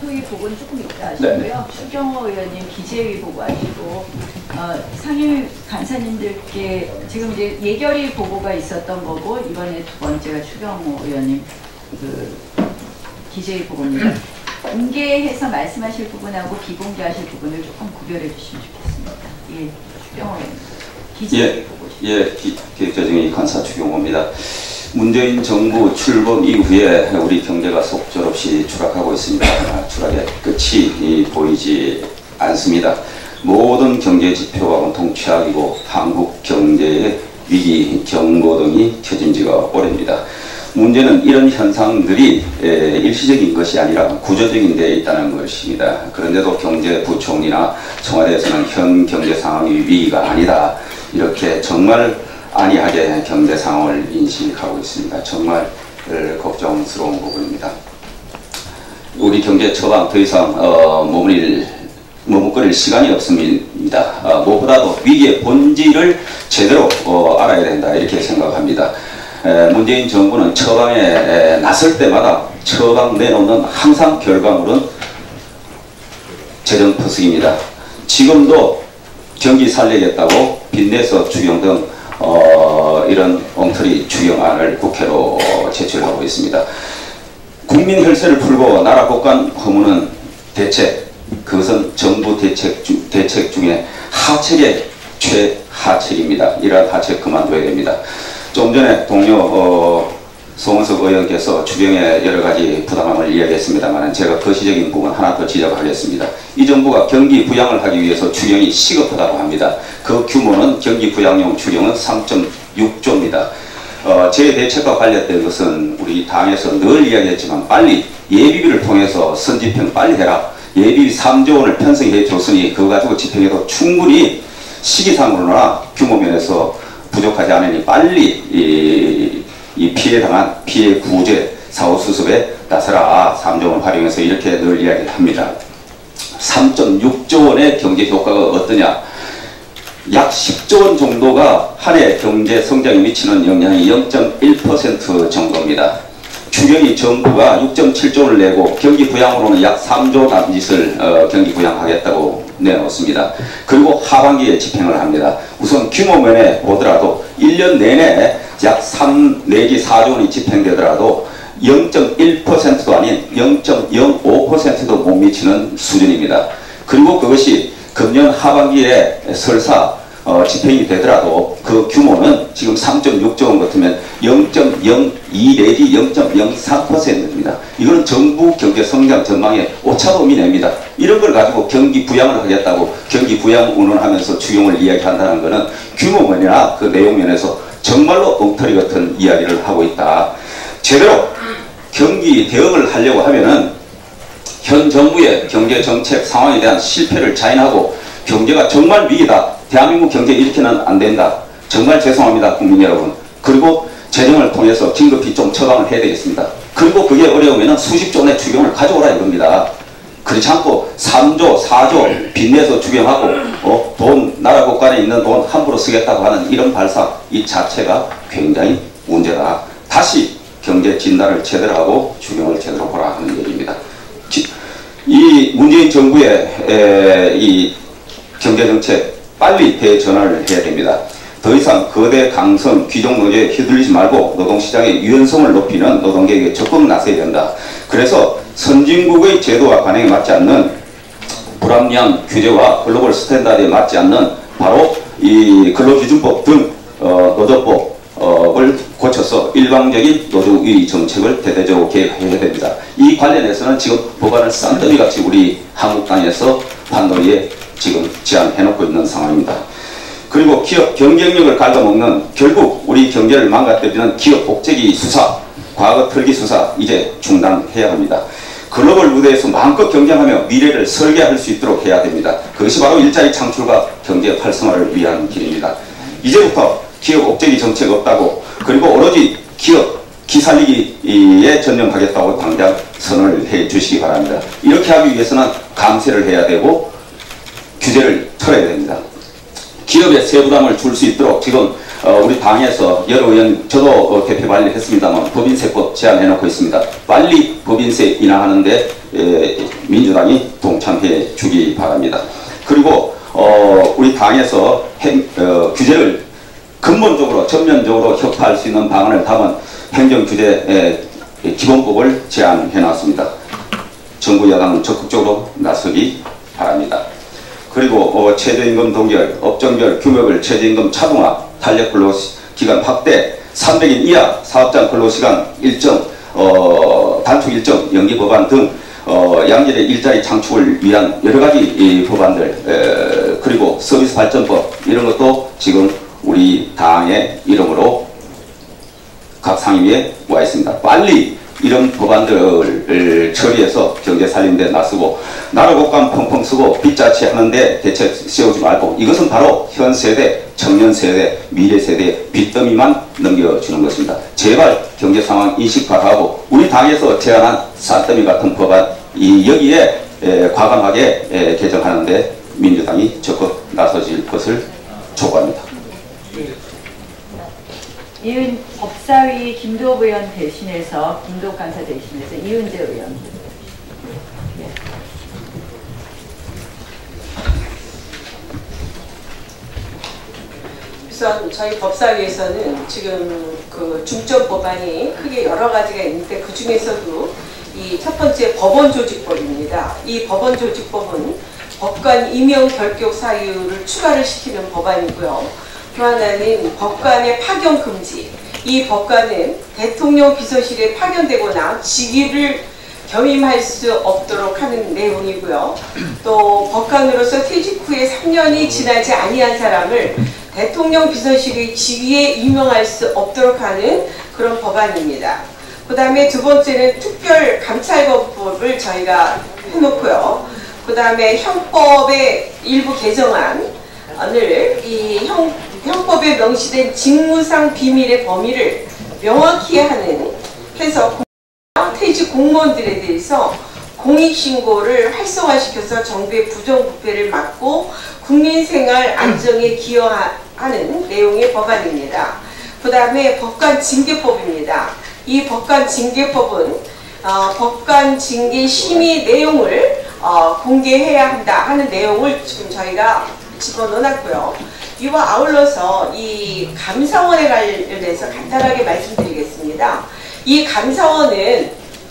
회의 보고는 조금 있다 하시고요. 네. 추경호 의원님 기재위 보고하시고 상임 간사님들께 지금 이제 예결위 보고가 있었던 거고 이번에 두 번째가 추경호 의원님 그 기재위 보고입니다. 공개해서 말씀하실 부분하고 비공개하실 부분을 조금 구별해 주시면 좋겠습니다. 예, 추경호 의원님 기재위 보고. 기획재정위 간사 추경호입니다. 문재인 정부 출범 이후에 우리 경제가 속절없이 추락하고 있습니다. 추락의 끝이 보이지 않습니다. 모든 경제 지표가 온통 최악이고 한국 경제의 위기 경고등이 켜진 지가 오래입니다. 문제는 이런 현상들이 일시적인 것이 아니라 구조적인 데 있다는 것입니다. 그런데도 경제부총리나 청와대에서는 현 경제 상황이 위기가 아니다, 이렇게 정말 안이하게 경제 상황을 인식하고 있습니다. 정말 걱정스러운 부분입니다. 우리 경제 처방 더 이상 머뭇거릴 시간이 없습니다. 무엇보다도 위기의 본질을 제대로 알아야 된다, 이렇게 생각합니다. 문재인 정부는 처방에 나설 때마다 처방 내놓는 항상 결과물은 재정 퍼석입니다. 지금도 경기 살리겠다고 빚내서 추경 등 이런 엉터리 추경안을 국회로 제출하고 있습니다. 국민 혈세를 풀고 나라 곳간 허무는 대책, 그것은 정부 대책 중에 하책의 최하책입니다. 이러한 하책 그만둬야 됩니다. 좀 전에 동료 송원석 의원께서 추경의 여러 가지 부당함을 이야기했습니다만 제가 거시적인 부분 하나 더 지적하겠습니다. 이 정부가 경기 부양을 하기 위해서 추경이 시급하다고 합니다. 그 규모는 경기 부양용 추경은 3.6조입니다. 제 대책과 관련된 것은 우리 당에서 늘 이야기했지만 빨리 예비비를 통해서 선집행 빨리 해라. 예비비 3조 원을 편성해 줬으니 그거 가지고 집행해도 충분히 시기상으로나 규모 면에서 부족하지 않으니 빨리 이 피해당한 피해 구제 사후 수습에 나서라. 3조 원 활용해서 이렇게 늘 이야기를 합니다. 3.6조 원의 경제 효과가 어떠냐? 약 10조 원 정도가 한 해 경제 성장에 미치는 영향이 0.1% 정도입니다. 추경이 정부가 6.7조를 내고 경기 부양으로는 약 3조 남짓을 경기 부양하겠다고 내놓습니다. 그리고 하반기에 집행을 합니다. 우선 규모면에 보더라도 1년 내내 약 3 내지 4조 원이 집행되더라도 0.1%도 아닌 0.05%도 못 미치는 수준입니다. 그리고 그것이 금년 하반기에 설사 집행이 되더라도 그 규모는 지금 3.6조 원 같으면 0.02 내지 0.03%입니다. 이거는 정부 경제 성장 전망에 오차범위 내입니다. 이런 걸 가지고 경기 부양을 하겠다고 경기 부양 운운하면서 추경을 이야기한다는 것은 규모면이나 그 내용면에서 정말로 엉터리 같은 이야기를 하고 있다. 제대로 경기 대응을 하려고 하면은 현 정부의 경제 정책 상황에 대한 실패를 자인하고 경제가 정말 위기다. 대한민국 경제 이렇게는 안 된다. 정말 죄송합니다, 국민 여러분. 그리고 재정을 통해서 긴급히 좀 처방을 해야 되겠습니다. 그리고 그게 어려우면 수십조 원의 추경을 가져오라 이겁니다. 그렇지 않고 3조, 4조 빚내서 추경하고 돈, 나라 국간에 있는 돈 함부로 쓰겠다고 하는 이런 발상 이 자체가 굉장히 문제다. 다시 경제 진단을 제대로 하고 추경을 제대로 보라 하는 얘기입니다. 이 문재인 정부의 이 경제정책 빨리 대전환을 해야 됩니다. 더 이상 거대 강성 귀족 노조에 휘둘리지 말고 노동시장의 유연성을 높이는 노동계획에 적극 나서야 된다. 그래서 선진국의 제도와 관행에 맞지 않는 불합리한 규제와 글로벌 스탠다드에 맞지 않는 바로 이 근로기준법 등 노조법을 고쳐서 일방적인 노조의 정책을 대대적으로 개혁해야 됩니다. 이 관련해서는 지금 법안을 싼더미같이 우리 한국당에서 판도리에 지금 제안해놓고 있는 상황입니다. 그리고 기업 경쟁력을 갉아먹는 결국 우리 경제를 망가뜨리는 기업 복제기 수사, 과거 털기 수사 이제 중단해야 합니다. 글로벌 무대에서 마음껏 경쟁하며 미래를 설계할 수 있도록 해야 됩니다. 그것이 바로 일자리 창출과 경제 활성화를 위한 길입니다. 이제부터 기업 복제기 정책 없다고 그리고 오로지 기업 기살리기에 전념하겠다고 당장 선언을 해 주시기 바랍니다. 이렇게 하기 위해서는 감세를 해야 되고 규제를 털어야 됩니다. 기업의 세부담을 줄 수 있도록 지금 우리 당에서 여러 의원, 저도 대표 발의했습니다만 법인세법 제안해놓고 있습니다. 빨리 법인세 인하하는데 민주당이 동참해 주기 바랍니다. 그리고 우리 당에서 규제를 근본적으로 전면적으로 혁파할 수 있는 방안을 담은 행정규제 기본법을 제안해놨습니다. 정부 여당은 적극적으로 나서기 바랍니다. 그리고 최저임금 동결, 업종별 규모별 최저임금 차등화, 탄력 근로기간 확대, 300인 이하 사업장 근로시간 일정, 단축 일정 연기 법안 등 양질의 일자리 창출을 위한 여러가지 법안들 그리고 서비스 발전법 이런 것도 지금 우리 당의 이름으로 각 상임위에 와 있습니다. 빨리 이런 법안들을 처리해서 경제 살리는 데 나서고 나라 곳간 펑펑 쓰고 빚자치 하는데 대책 세우지 말고 이것은 바로 현 세대, 청년 세대, 미래 세대의 빚더미만 넘겨주는 것입니다. 제발 경제 상황 인식화하고 우리 당에서 제안한 쌀더미 같은 법안 여기에 과감하게 개정하는데 민주당이 적극 나서질 것을 촉구합니다. 이은 법사위 김도읍 의원 대신해서 김도읍 간사 대신해서 이은재 의원. 네. 우선 저희 법사위에서는 지금 그 중점 법안이 크게 여러 가지가 있는데 그 중에서도 이 첫 번째 법원조직법입니다. 이 법원조직법은 법관 임용 결격 사유를 추가를 시키는 법안이고요. 또 하나는 법관의 파견 금지. 이 법관은 대통령 비서실에 파견되거나 직위를 겸임할 수 없도록 하는 내용이고요. 또 법관으로서 퇴직 후에 3년이 지나지 아니한 사람을 대통령 비서실의 직위에 임명할 수 없도록 하는 그런 법안입니다. 그 다음에 두 번째는 특별감찰법을 저희가 해놓고요. 그 다음에 형법의 일부 개정안을 이 형법에 명시된 직무상 비밀의 범위를 명확히 해서 퇴직 공무원들에 대해서 공익신고를 활성화시켜서 정부의 부정부패를 막고 국민생활 안정에 기여하는 내용의 법안입니다. 그 다음에 법관 징계법입니다. 이 법관징계법은 법관징계 심의 내용을 공개해야 한다 하는 내용을 지금 저희가 집어넣어놨고요. 이와 아울러서 이 감사원에 관련해서 간단하게 말씀드리겠습니다. 이 감사원은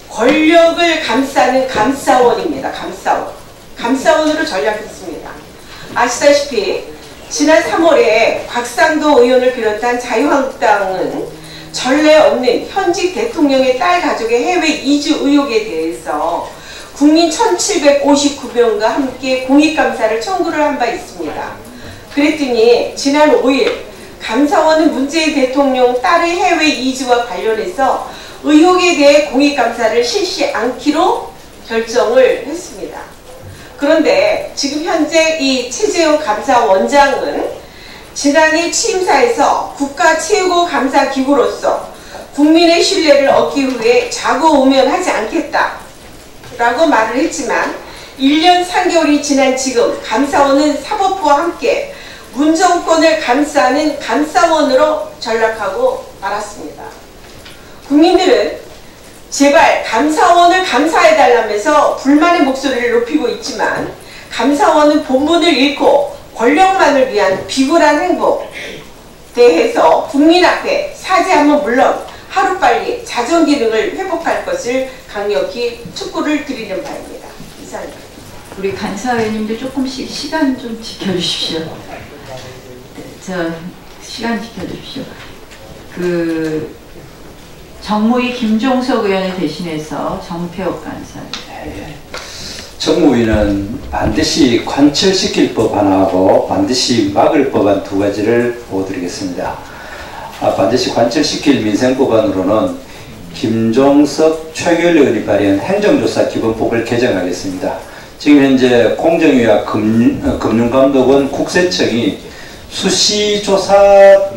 권력을 감싸는 감사원입니다. 감사원으로 전락했습니다. 아시다시피 지난 3월에 곽상도 의원을 비롯한 자유한국당은 전례 없는 현직 대통령의 딸 가족의 해외 이주 의혹에 대해서 국민 1759명과 함께 공익감사를 청구를 한 바 있습니다. 그랬더니 지난 5일 감사원은 문재인 대통령 딸의 해외 이주와 관련해서 의혹에 대해 공익감사를 실시 않기로 결정을 했습니다. 그런데 지금 현재 이 최재형 감사원장은 지난해 취임사에서 국가 최고 감사기구로서 국민의 신뢰를 얻기 위해 좌고우면하지 않겠다라고 말을 했지만 1년 3개월이 지난 지금 감사원은 사법부와 함께 문정권을 감싸는 감사원으로 전락하고 말았습니다. 국민들은 제발 감사원을 감사해달라면서 불만의 목소리를 높이고 있지만 감사원은 본분을 잃고 권력만을 위한 비굴한 행보 대해서 국민 앞에 사죄하면 물론 하루빨리 자정기능을 회복할 것을 강력히 촉구를 드리는 바입니다. 이상입니다. 우리 간사회원님들 조금씩 시간 좀 지켜주십시오. 시간 지켜주십시오. 정무위 김종석 의원을 대신해서 정태욱 간사입니다. 정무위는 반드시 관철시킬 법안하고 반드시 막을 법안 두 가지를 보여드리겠습니다. 반드시 관철시킬 민생법안으로는 김종석 최규일 의원이 발의한 행정조사 기본법을 개정하겠습니다. 지금 현재 공정위와 금융감독원 국세청이 수시조사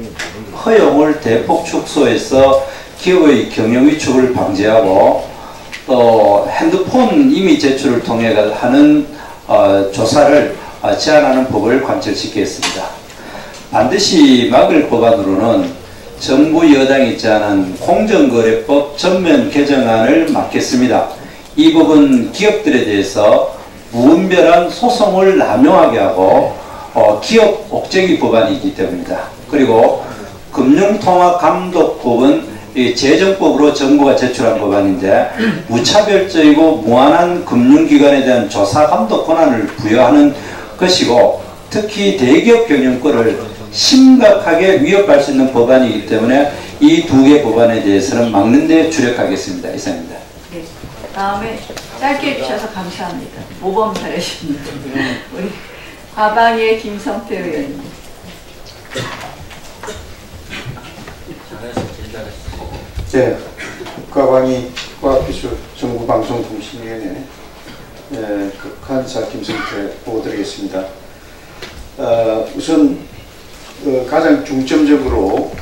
허용을 대폭 축소해서 기업의 경영위축을 방지하고 또 핸드폰 이미 제출을 통해 하는 조사를 제한하는 법을 관철시키겠습니다. 반드시 막을 법안으로는 정부 여당이 제안한 공정거래법 전면 개정안을 막겠습니다. 이 법은 기업들에 대해서 무분별한 소송을 남용하게 하고 기업 옥죄기 법안이기 때문입니다. 그리고 금융통화감독법은 재정법으로 정부가 제출한 법안인데 무차별적이고 무한한 금융기관에 대한 조사 감독 권한을 부여하는 것이고 특히 대기업 경영권을 심각하게 위협할 수 있는 법안이기 때문에 이 두 개 법안에 대해서는 막는 데 주력하겠습니다. 이상입니다. 네. 다음에 짧게 해주셔서 감사합니다. 모범 잘하십니다. 우리 과방의 김성태 의원님. 네, 국가방위 과학기술 정부방송통신위원회 간사 김성태 보고드리겠습니다. 우선 가장 중점적으로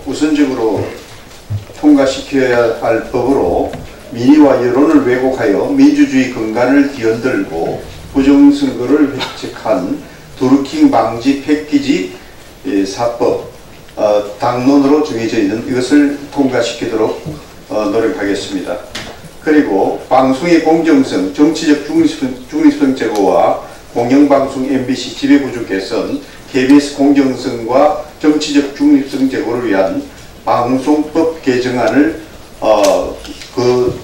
우선적으로 통과시켜야 할 법으로 민의와 여론을 왜곡하여 민주주의 근간을 뒤흔들고 부정선거를 획책한 드루킹 방지 패키지 사법 당론으로 정해져 있는 이것을 통과시키도록 노력하겠습니다. 그리고 방송의 공정성, 정치적 중립성 제고와 공영방송 MBC 지배구조 개선, KBS 공정성과 정치적 중립성 제고를 위한 방송법 개정안을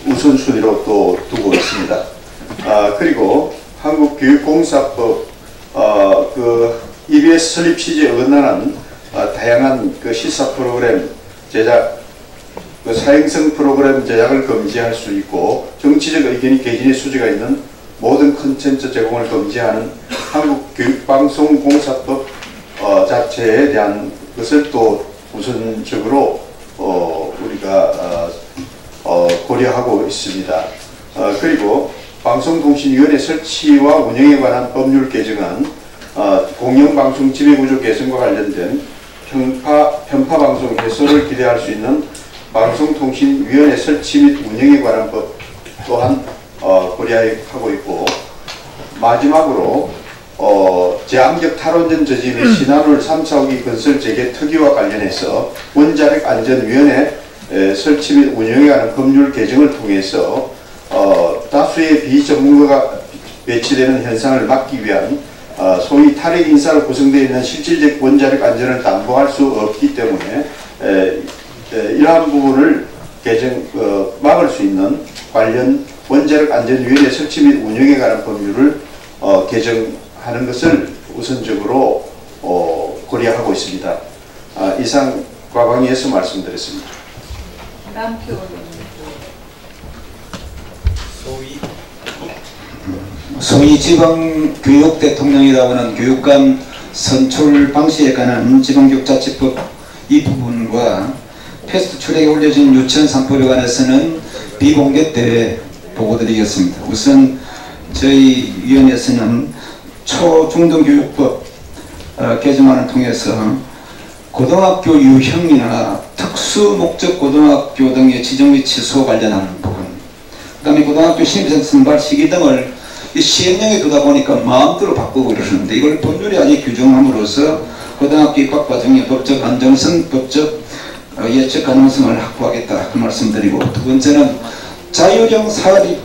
우선순위로 또 두고 있습니다. 그리고 한국교육공사법 EBS 설립 취지에 어긋나는 다양한 시사 프로그램 제작, 사행성 프로그램 제작을 금지할 수 있고 정치적 의견이 개진의 소지가 있는 모든 콘텐츠 제공을 금지하는 한국교육방송공사법 자체에 대한 것을 또 우선적으로 우리가 고려하고 있습니다. 그리고 방송통신위원회 설치와 운영에 관한 법률 개정안, 공영방송 지배구조 개선과 관련된 편파방송 해소를 기대할 수 있는 방송통신위원회 설치 및 운영에 관한 법 또한 고려하고 있고, 마지막으로 제왕적 탈원전 저지 및 신한울 3, 4호기 건설 재개 특위와 관련해서 원자력 안전위원회 설치 및 운영에 관한 법률 개정을 통해서 다수의 비전문가가 배치되는 현상을 막기 위한 소위 탈핵 인사로 구성되어 있는 실질적 원자력 안전을 담보할 수 없기 때문에 이러한 부분을 막을 수 있는 관련 원자력 안전위원회 설치 및 운영에 관한 법률을 개정하는 것을 우선적으로 고려하고 있습니다. 이상 과방위에서 말씀드렸습니다. 소위 지방교육 대통령이라고 하는 교육감 선출 방식에 관한 지방교육자치법 이 부분과 패스트 트랙에 올려진 유치원 3법에 관해서는 비공개 때 보고드리겠습니다. 우선 저희 위원회에서는 초중등교육법 개정안을 통해서 고등학교 유형이나 특수목적 고등학교 등의 지정 및 취소 관련하는 부분, 그 다음에 고등학교 신입생 선발 시기 등을 시행령에 두다 보니까 마음대로 바꾸고 그러는데 이걸 법률에 아직 규정함으로써 고등학교 입학 과정의 법적 안정성, 법적 예측 가능성을 확보하겠다 그 말씀드리고, 두 번째는 자율형 사립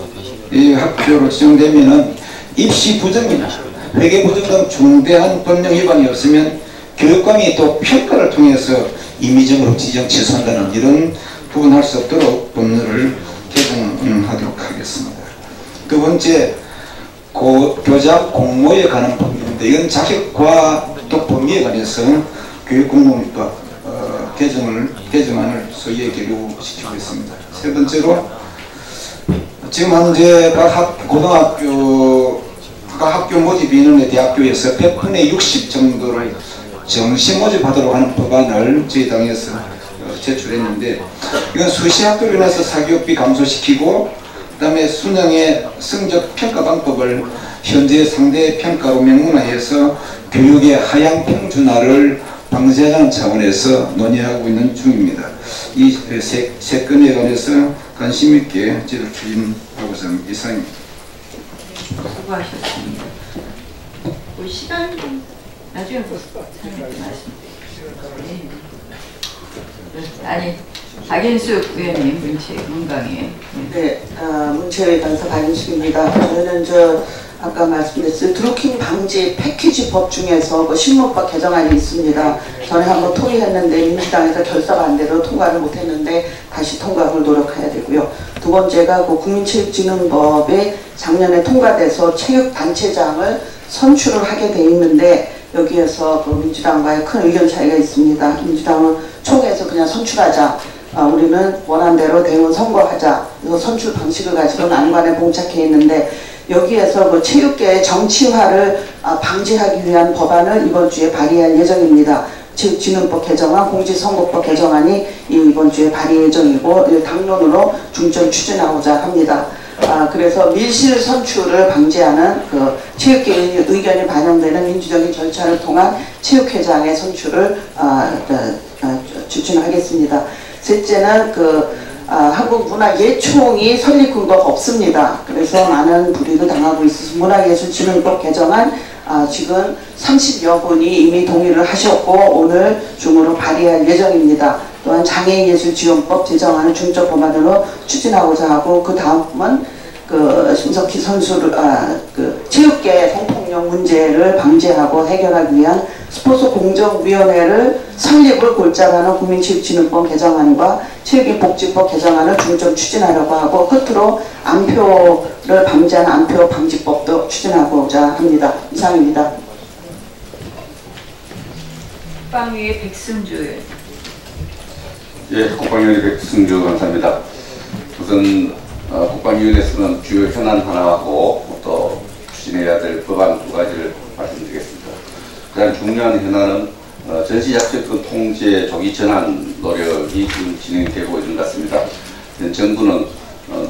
학교로 지정되면은 입시 부정이나 회계 부정 등 중대한 법령 위반이 없으면 교육감이 또 평가를 통해서 임의적으로 지정 취소한다는 이런 부분 할 수 없도록 법률을 개정하도록 하겠습니다. 두 번째, 교장 공모에 관한 법률인데 이건 자격과 또 범위에 관해서 교육공무원법 개정안을 소위에 계류시키고 있습니다. 세 번째로 지금 현재 각 학교 모집 인원의 대학교에서 100분의 60 정도를 정시 모집하도록 하는 법안을 저희 당에서 제출했는데, 이건 수시 학교로 인해서 사교육비 감소시키고 그 다음에 수능의 성적 평가 방법을 현재 상대 평가로 명문화해서 교육의 하향 평준화를 방지하자는 차원에서 논의하고 있는 중입니다. 이 세 건에 관해서 관심 있게 제도 추진하고자 합니다. 이상입니다. 수고하셨습니다. 시간 나중에 말씀드릴게요. 아니, 박인숙 의원님, 문광희. 네, 문체에 관해서 박인숙입니다. 저는 아까 말씀드렸어요. 드루킹 방지 패키지 법 중에서 그 신문법 개정안이 있습니다. 전에 한번 토의했는데 민주당에서 결사 반대로 통과를 못했는데 다시 통과를 노력해야 되고요. 두 번째가 그 국민체육진흥법에 작년에 통과돼서 체육단체장을 선출을 하게 돼 있는데 여기에서 그 민주당과의 큰 의견 차이가 있습니다. 민주당은 총회에서 그냥 선출하자. 우리는 원한 대로 대의원 선거하자. 그래서 선출 방식을 가지고 난관에 봉착해 있는데 여기에서 그 체육계의 정치화를 방지하기 위한 법안을 이번 주에 발의할 예정입니다. 체육진흥법 개정안, 공직선거법 개정안이 이번 주에 발의 예정이고 당론으로 중점 추진하고자 합니다. 그래서 밀실 선출을 방지하는 그 체육계 의견이 반영되는 민주적인 절차를 통한 체육회장의 선출을 추진하겠습니다. 셋째는 한국문화예총이 설립 근거가 없습니다. 그래서 많은 불이익을 당하고 있어서 문화예술진흥법 개정안 지금 30여 분이 이미 동의를 하셨고 오늘 중으로 발의할 예정입니다. 또한 장애인예술지원법 제정안을 중점 법안으로 추진하고자 하고, 그 다음은 신석희 선수를 체육계 성폭력 문제를 방지하고 해결하기 위한 스포츠 공정위원회를 설립을 골자로 하는 국민체육진흥법 개정안과 체육인복지법 개정안을 중점 추진하려고 하고, 끝으로 암표를 방지하는 암표 방지법도 추진하고자 합니다. 이상입니다. 국방위의 백승주. 예, 국방위원회 백승주 감사합니다. 우선 국방위원회에서는 주요 현안 하나하고 또 추진해야 될 법안 두 가지를 말씀드리겠습니다. 가장 중요한 현안은 전시작전 통제 조기 전환 노력이 지금 진행되고 있는 것 같습니다. 정부는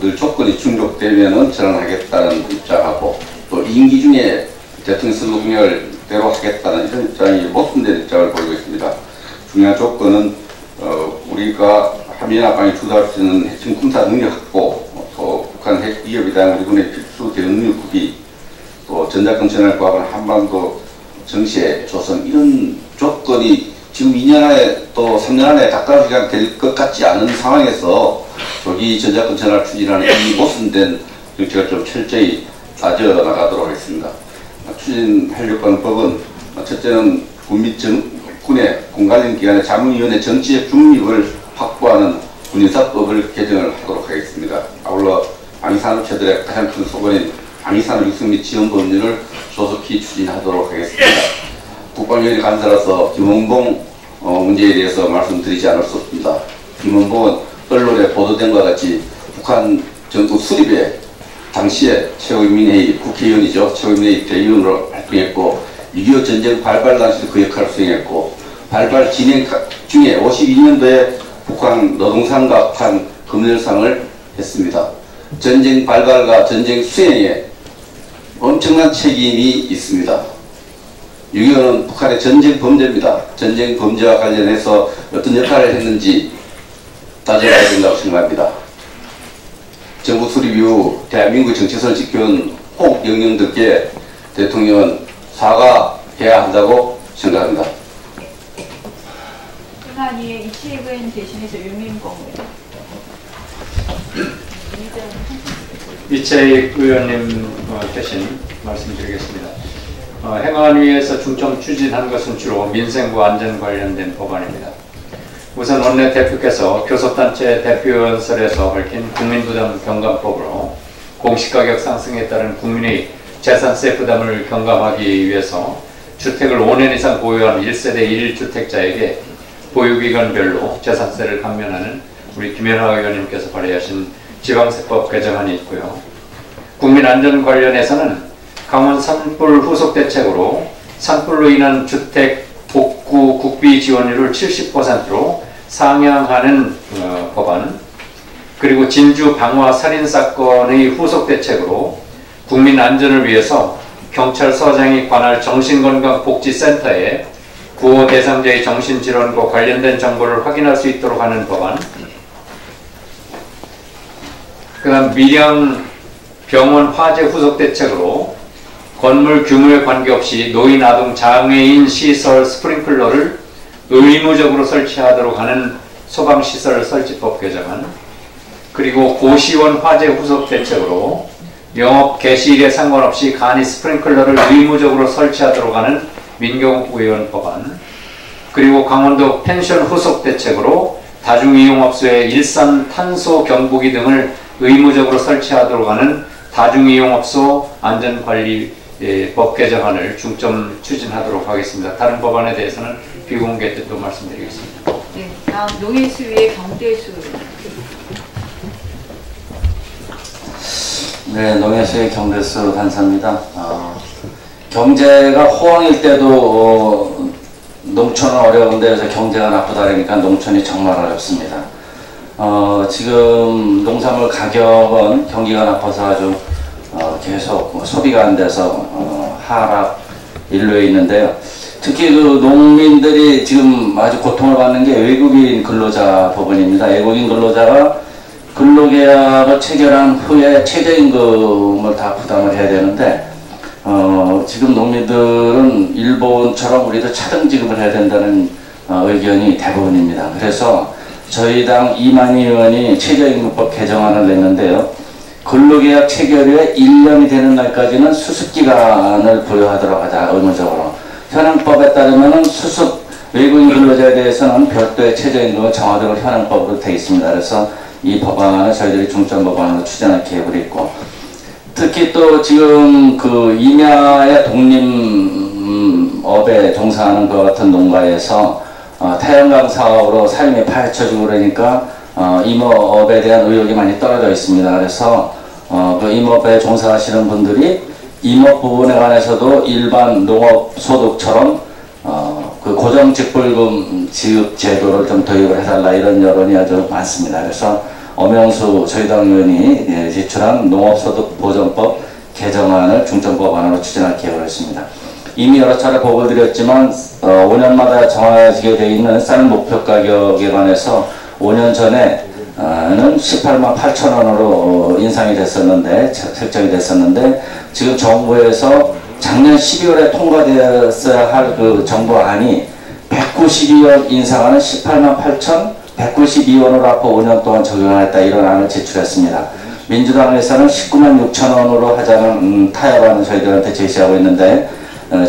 늘 조건이 충족되면 전환하겠다는 입장하고 또 임기 중에 대통령 선거 공약대로 하겠다는 이런 입장이 모순된 입장을 보이고 있습니다. 중요한 조건은 우리가 한미일 앞방에 주도할 수 있는 핵심 군사 능력 확보, 또 북한 핵 위협에 대한 우리 군의 필수 대응 능력 구비, 또 전작권 전환을 구하는 한반도 정세 조성, 이런 조건이 지금 2년 안에 또 3년 안에 닭가루가 될 것 같지 않은 상황에서 조기 전자권 전환을 추진하는 이 모순된 정책을 좀 철저히 따져나가도록 하겠습니다. 추진하려고 하는 법은 첫째는 군의 공관련 기관의 자문위원회 정치적 중립을 확보하는 군인사법을 개정을 하도록 하겠습니다. 아울러 방위산업체들의 가장 큰 소관인 방위산업 육성 및 지원 법률을 조속히 추진하도록 하겠습니다. 국방위원회 간사로서 김원봉 문제에 대해서 말씀드리지 않을 수 없습니다. 김원봉은 언론에 보도된 것과 같이 북한 정부 수립에 당시에 최고인민회의 국회의원이죠. 최고인민회의 대의원으로 활동했고 6.25 전쟁 발발 당시도 그 역할을 수행했고 발발 진행 중에 52년도에 북한 노동상과 북한 금연상을 했습니다. 전쟁 발발과 전쟁 수행에 엄청난 책임이 있습니다. 6.25는 북한의 전쟁 범죄입니다. 전쟁 범죄와 관련해서 어떤 역할을 했는지 따져봐야 된다고 생각합니다. 정부 수립 이후 대한민국 정체성을 지켜온 혹 영령들께 대통령은 사과해야 한다고 생각합니다. 행안위의 이채근 대신해서 윤민공 이채익 의원님 대신 말씀드리겠습니다. 행안위에서 중점 추진한 것은 주로 민생과 안전 관련된 법안입니다. 우선 원내대표께서 교섭단체 대표연설에서 밝힌 국민부담 경감법으로 공시가격 상승에 따른 국민의 재산세 부담을 경감하기 위해서 주택을 5년 이상 보유한 1세대 1주택자에게 보유기간별로 재산세를 감면하는 우리 김연아 의원님께서 발의하신 지방세법 개정안이 있고요. 국민안전 관련해서는 강원 산불 후속 대책으로 산불로 인한 주택 복구 국비 지원율을 70%로 상향하는 법안, 그리고 진주 방화 살인사건의 후속 대책으로 국민 안전을 위해서 경찰서장이 관할 정신건강복지센터에 구호 대상자의 정신질환과 관련된 정보를 확인할 수 있도록 하는 법안, 그 다음 밀양 병원 화재 후속 대책으로 건물 규모에 관계없이 노인, 아동, 장애인 시설 스프링클러를 의무적으로 설치하도록 하는 소방시설 설치법 개정안, 그리고 고시원 화재 후속 대책으로 영업 개시일에 상관없이 간이 스프링클러를 의무적으로 설치하도록 하는 민경의원 법안, 그리고 강원도 펜션 후속 대책으로 다중이용업소의 일산 탄소 경보기 등을 의무적으로 설치하도록 하는 다중이용업소 안전관리 법 개정안을 중점 추진하도록 하겠습니다. 다른 법안에 대해서는 비공개 때 또 말씀드리겠습니다. 네, 다음 농해수위의 경대수. 네, 농해수의 경대수 간사입니다. 경제가 호황일 때도 농촌은 어려운데 그래서 경제가 나쁘다 그러니까 농촌이 정말 어렵습니다. 지금 농산물 가격은 경기가 나빠서 아주 계속 소비가 안 돼서 하락 일로에 있는데요. 특히 그 농민들이 지금 아주 고통을 받는 게 외국인 근로자 부분입니다. 외국인 근로자가 근로계약을 체결한 후에 최저임금을 다 부담을 해야 되는데 지금 농민들은 일본처럼 우리도 차등지급을 해야 된다는 의견이 대부분입니다. 그래서 저희 당 이만희 의원이 최저임금법 개정안을 냈는데요. 근로계약 체결 후에 1년이 되는 날까지는 수습기간을 부여하도록 하자, 의무적으로. 현행법에 따르면 수습 외국인 근로자에 대해서는 별도의 최저임금을 정하도록 현행법으로 되어 있습니다. 그래서 이 법안을 저희들이 중점 법안으로 추진할 계획을 있고, 특히 또 지금 그 임야의 독립업에 종사하는 것 같은 농가에서 태양광 사업으로 살림이 파헤쳐지고 그러니까 임업에 대한 의욕이 많이 떨어져 있습니다. 그래서 그 임업에 종사하시는 분들이 임업 부분에 관해서도 일반 농업 소득처럼 그 고정직불금 지급 제도를 좀 도입을 해달라, 이런 여론이 아주 많습니다. 그래서 엄영수 저희 당 의원이 제출한 농업소득보전법 개정안을 중점법안으로 추진할 계획을 했습니다. 이미 여러 차례 보고를 드렸지만 5년마다 정해지게 되어 있는 쌀 목표 가격에 관해서 5년 전에는 18만 8천 원으로 인상이 됐었는데, 설정이 됐었는데, 지금 정부에서 작년 12월에 통과되었어야 할 그 정부안이 192원 인상하는 18만 8,192원으로 앞으로 5년 동안 적용하겠다 이런 안을 제출했습니다. 민주당에서는 19만 6천 원으로 하자는 타협안을 저희들한테 제시하고 있는데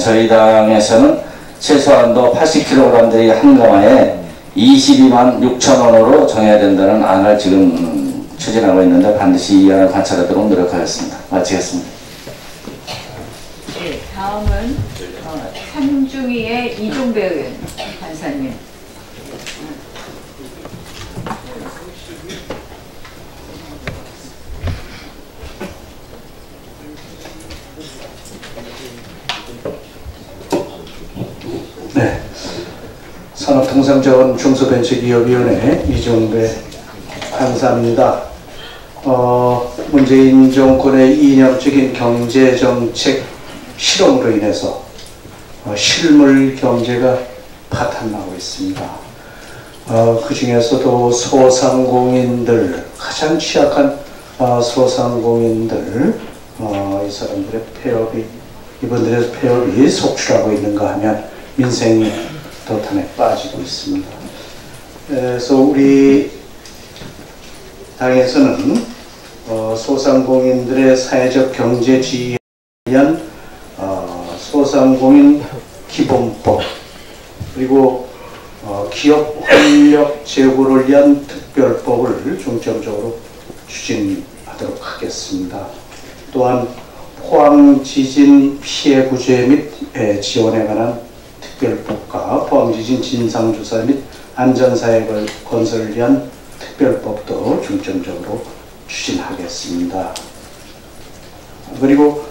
저희 당에서는 최소한도 80kg들이 한가마에 22만 6천 원으로 정해야 된다는 안을 지금 추진하고 있는데 반드시 이 안을 관찰하도록 노력하겠습니다. 마치겠습니다. 네, 다음은 산중위의 이종배 의원 판사님. 네, 산업통상자원 중소벤처기업위원회 이종배 판사입니다. 문재인 정권의 이념적인 경제정책 실험으로 인해서 실물 경제가 파탄나고 있습니다. 그 중에서도 소상공인들, 가장 취약한 소상공인들, 이 사람들의 폐업이, 이분들의 폐업이 속출하고 있는가 하면 민생이 도탄에 빠지고 있습니다. 그래서 우리 당에서는 소상공인들의 사회적 경제 지위에 의한 소상공인 기본법, 그리고 기업 활력 제고를 위한 특별법을 중점적으로 추진하도록 하겠습니다. 또한 포항지진 피해 구제 및 지원에 관한 특별법과 포항지진 진상조사 및 안전사회 건설을 위한 특별법도 중점적으로 추진하겠습니다. 그리고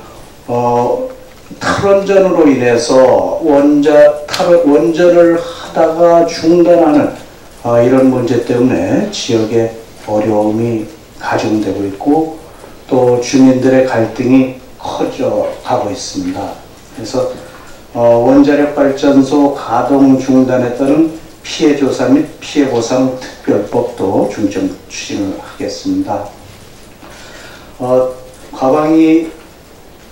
탈원전으로 인해서 원전을 하다가 중단하는 이런 문제 때문에 지역에 어려움이 가중되고 있고 또 주민들의 갈등이 커져가고 있습니다. 그래서 원자력 발전소 가동 중단에 따른 피해 조사 및 피해 보상 특별법도 중점 추진을 하겠습니다.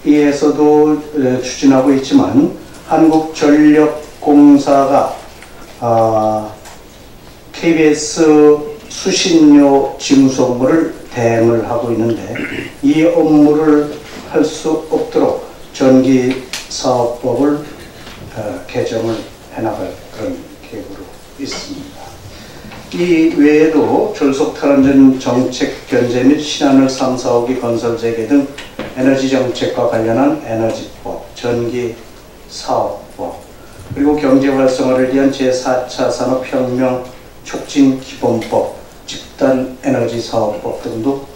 과방위에서도 추진하고 있지만 한국전력공사가 KBS 수신료 징수 업무를 대행을 하고 있는데 이 업무를 할 수 없도록 전기사업법을 개정을 해나갈 그런 계획으로 있습니다. 이 외에도 졸속 탈원전 정책 견제 및 신안을 3, 4호기 건설 재개 등 에너지 정책과 관련한 에너지법, 전기사업법, 그리고 경제 활성화를 위한 제4차 산업혁명 촉진 기본법, 집단 에너지 사업법 등도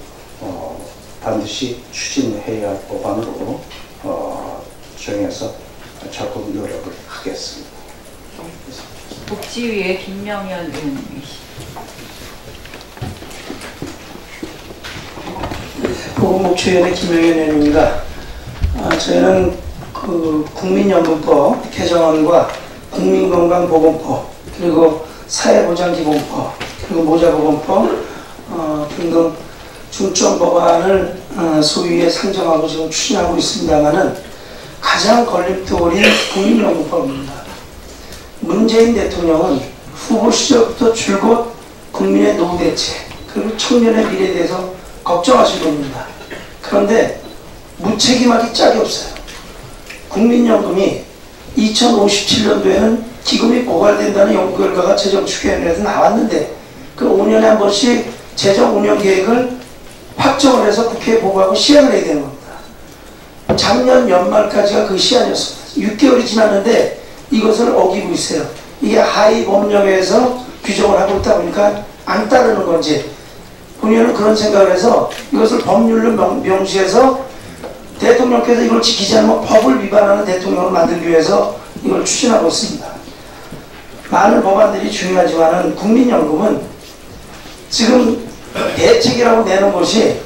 반드시 추진해야 할 법안으로 정해서 적극 노력을 하겠습니다. 복지위의 김명현 의원님이시죠. 보건복지위원회 김명현 의원입니다. 저희는 그 국민연금법 개정안과 국민건강보건법 그리고 사회보장기본법 그리고 모자보건법 등등 중점 법안을 소위에 상정하고 지금 추진하고 있습니다만은 가장 걸림돌인 국민연금법입니다. 문재인 대통령은 후보 시절부터 줄곧 국민의 노후 대책 그리고 청년의 미래에 대해서 걱정하실 겁니다. 그런데 무책임하기 짝이 없어요. 국민연금이 2057년도에는 기금이 고갈된다는 연구 결과가 재정추계위원회에서 나왔는데 그 5년에 한 번씩 재정 운영 계획을 확정을 해서 국회에 보고하고 시행을 해야 되는 겁니다. 작년 연말까지가 그 시한이었습니다. 6개월이 지났는데 이것을 어기고 있어요. 이게 하위 법령에서 규정을 하고 있다 보니까 안 따르는 건지 본인은 그런 생각을 해서 이것을 법률로 명시해서 대통령께서 이걸 지키지 않으면 법을 위반하는 대통령을 만들기 위해서 이걸 추진하고 있습니다. 많은 법안들이 중요하지만 국민연금은 지금 대책이라고 내는 것이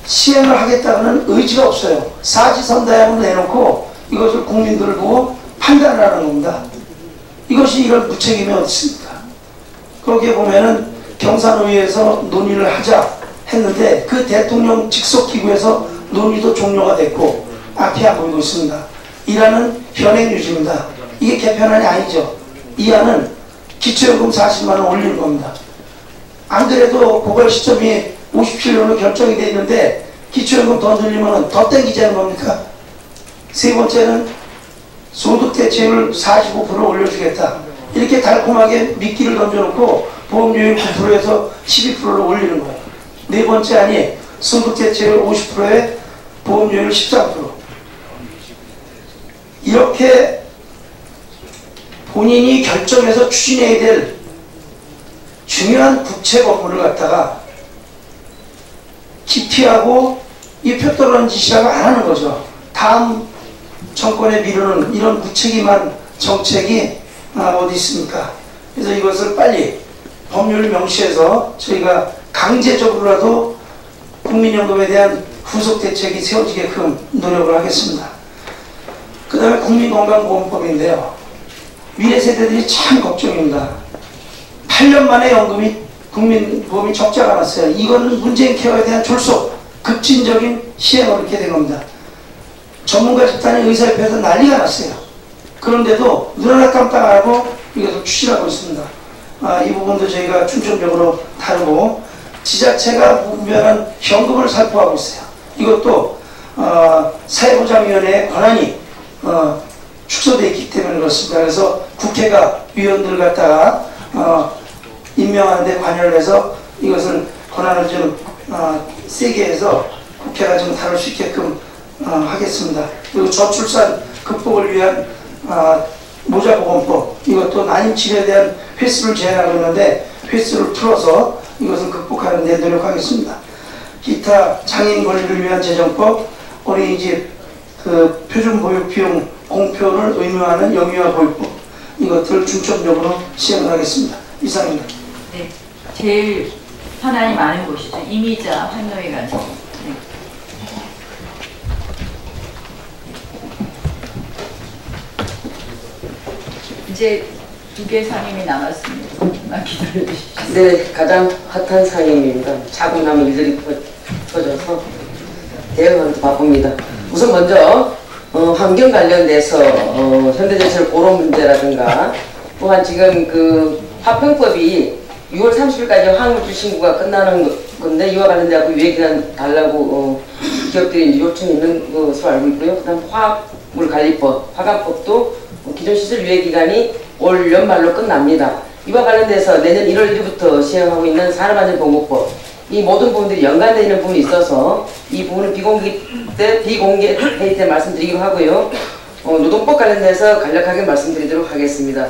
시행을 하겠다는 의지가 없어요. 사지선다양으로 내놓고 이것을 국민들을 보고 판단을 하는 겁니다. 이것이 이런 무책임이 어디 있습니까? 거기에 보면은 경산의회에서 논의를 하자 했는데 그 대통령 직속기구에서 논의도 종료가 됐고 앞이 안 보이고 있습니다. 이라는 현행 유지입니다. 이게 개편안이 아니죠. 이하는 기초연금 40만 원 올리는 겁니다. 안 그래도 고갈 시점이 57년으로 결정이 돼 있는데 기초연금 더 늘리면 더 땡기자는 겁니까? 세 번째는 소득 대체율 45% 올려주겠다. 이렇게 달콤하게 미끼를 던져놓고 보험료율 9%에서 12%로 올리는 거예요. 네 번째 아니 소득 대체율 50%에 보험료율 13%. 이렇게 본인이 결정해서 추진해야 될 중요한 국책 업무를 갖다가 기피하고 이 표 떨어지시라고 안 하는 거죠. 다음 정권에 미루는 이런 무책임한 정책이 어디 있습니까? 그래서 이것을 빨리 법률을 명시해서 저희가 강제적으로라도 국민연금에 대한 후속 대책이 세워지게끔 노력을 하겠습니다. 그 다음에 국민건강보험법인데요. 미래 세대들이 참 걱정입니다. 8년 만에 연금이 국민보험이 적자가 났어요. 이거는 문재인 케어에 대한 졸속, 급진적인 시행을 이렇게 된 겁니다. 전문가 집단이 의사협회에서 난리가 났어요. 그런데도 눈 하나 깜빡 안 하고 이것을 추진하고 있습니다. 이 부분도 저희가 중점적으로 다루고 지자체가 분명한 현금을 살포하고 있어요. 이것도 사회보장위원회의 권한이 축소되어 있기 때문에 그렇습니다. 그래서 국회가 위원들을 갖다가 임명하는 데 관여를 해서 이것을 권한을 좀 세게 해서 국회가 좀 다룰 수 있게끔 하겠습니다. 그리고 저출산 극복을 위한 모자보건법, 이것도 난임치료에 대한 횟수를 제한하고 있는데 횟수를 풀어서 이것을 극복하는 데 노력하겠습니다. 기타 장애인 권리를 위한 재정법, 어린이집 그 표준보육 비용 공표를 의무화하는 영유아보육법, 이것들을 중점적으로 시행을 하겠습니다. 이상입니다. 네, 제일 현안이 많은 곳이죠. 이미자 환노회 가지고. 네. 이제 두 개 상임이 남았습니다. 조금만 기다려 주십시오. 네, 가장 핫한 상임입니다. 자고 나면 일들이 터져서 대응하는 바쁩니다. 우선 먼저 환경 관련돼서 현대제철 고로 문제라든가 또한 지금 그 화평법이 6월 30일까지 화물주 신고가 끝나는 건데 이와 관련돼서 유예기간 달라고 기업들이 이제 요청이 있는 것으로 알고 있고요. 그 다음 화학물관리법, 화관법도 기존 시설 유예기간이 올 연말로 끝납니다. 이와 관련돼서 내년 1월 1일부터 시행하고 있는 산업안전보건법, 이 모든 부분들이 연관되어 있는 부분이 있어서 이 부분은 비공개 회의 때 말씀드리기로 하고요. 노동법 관련돼서 간략하게 말씀드리도록 하겠습니다.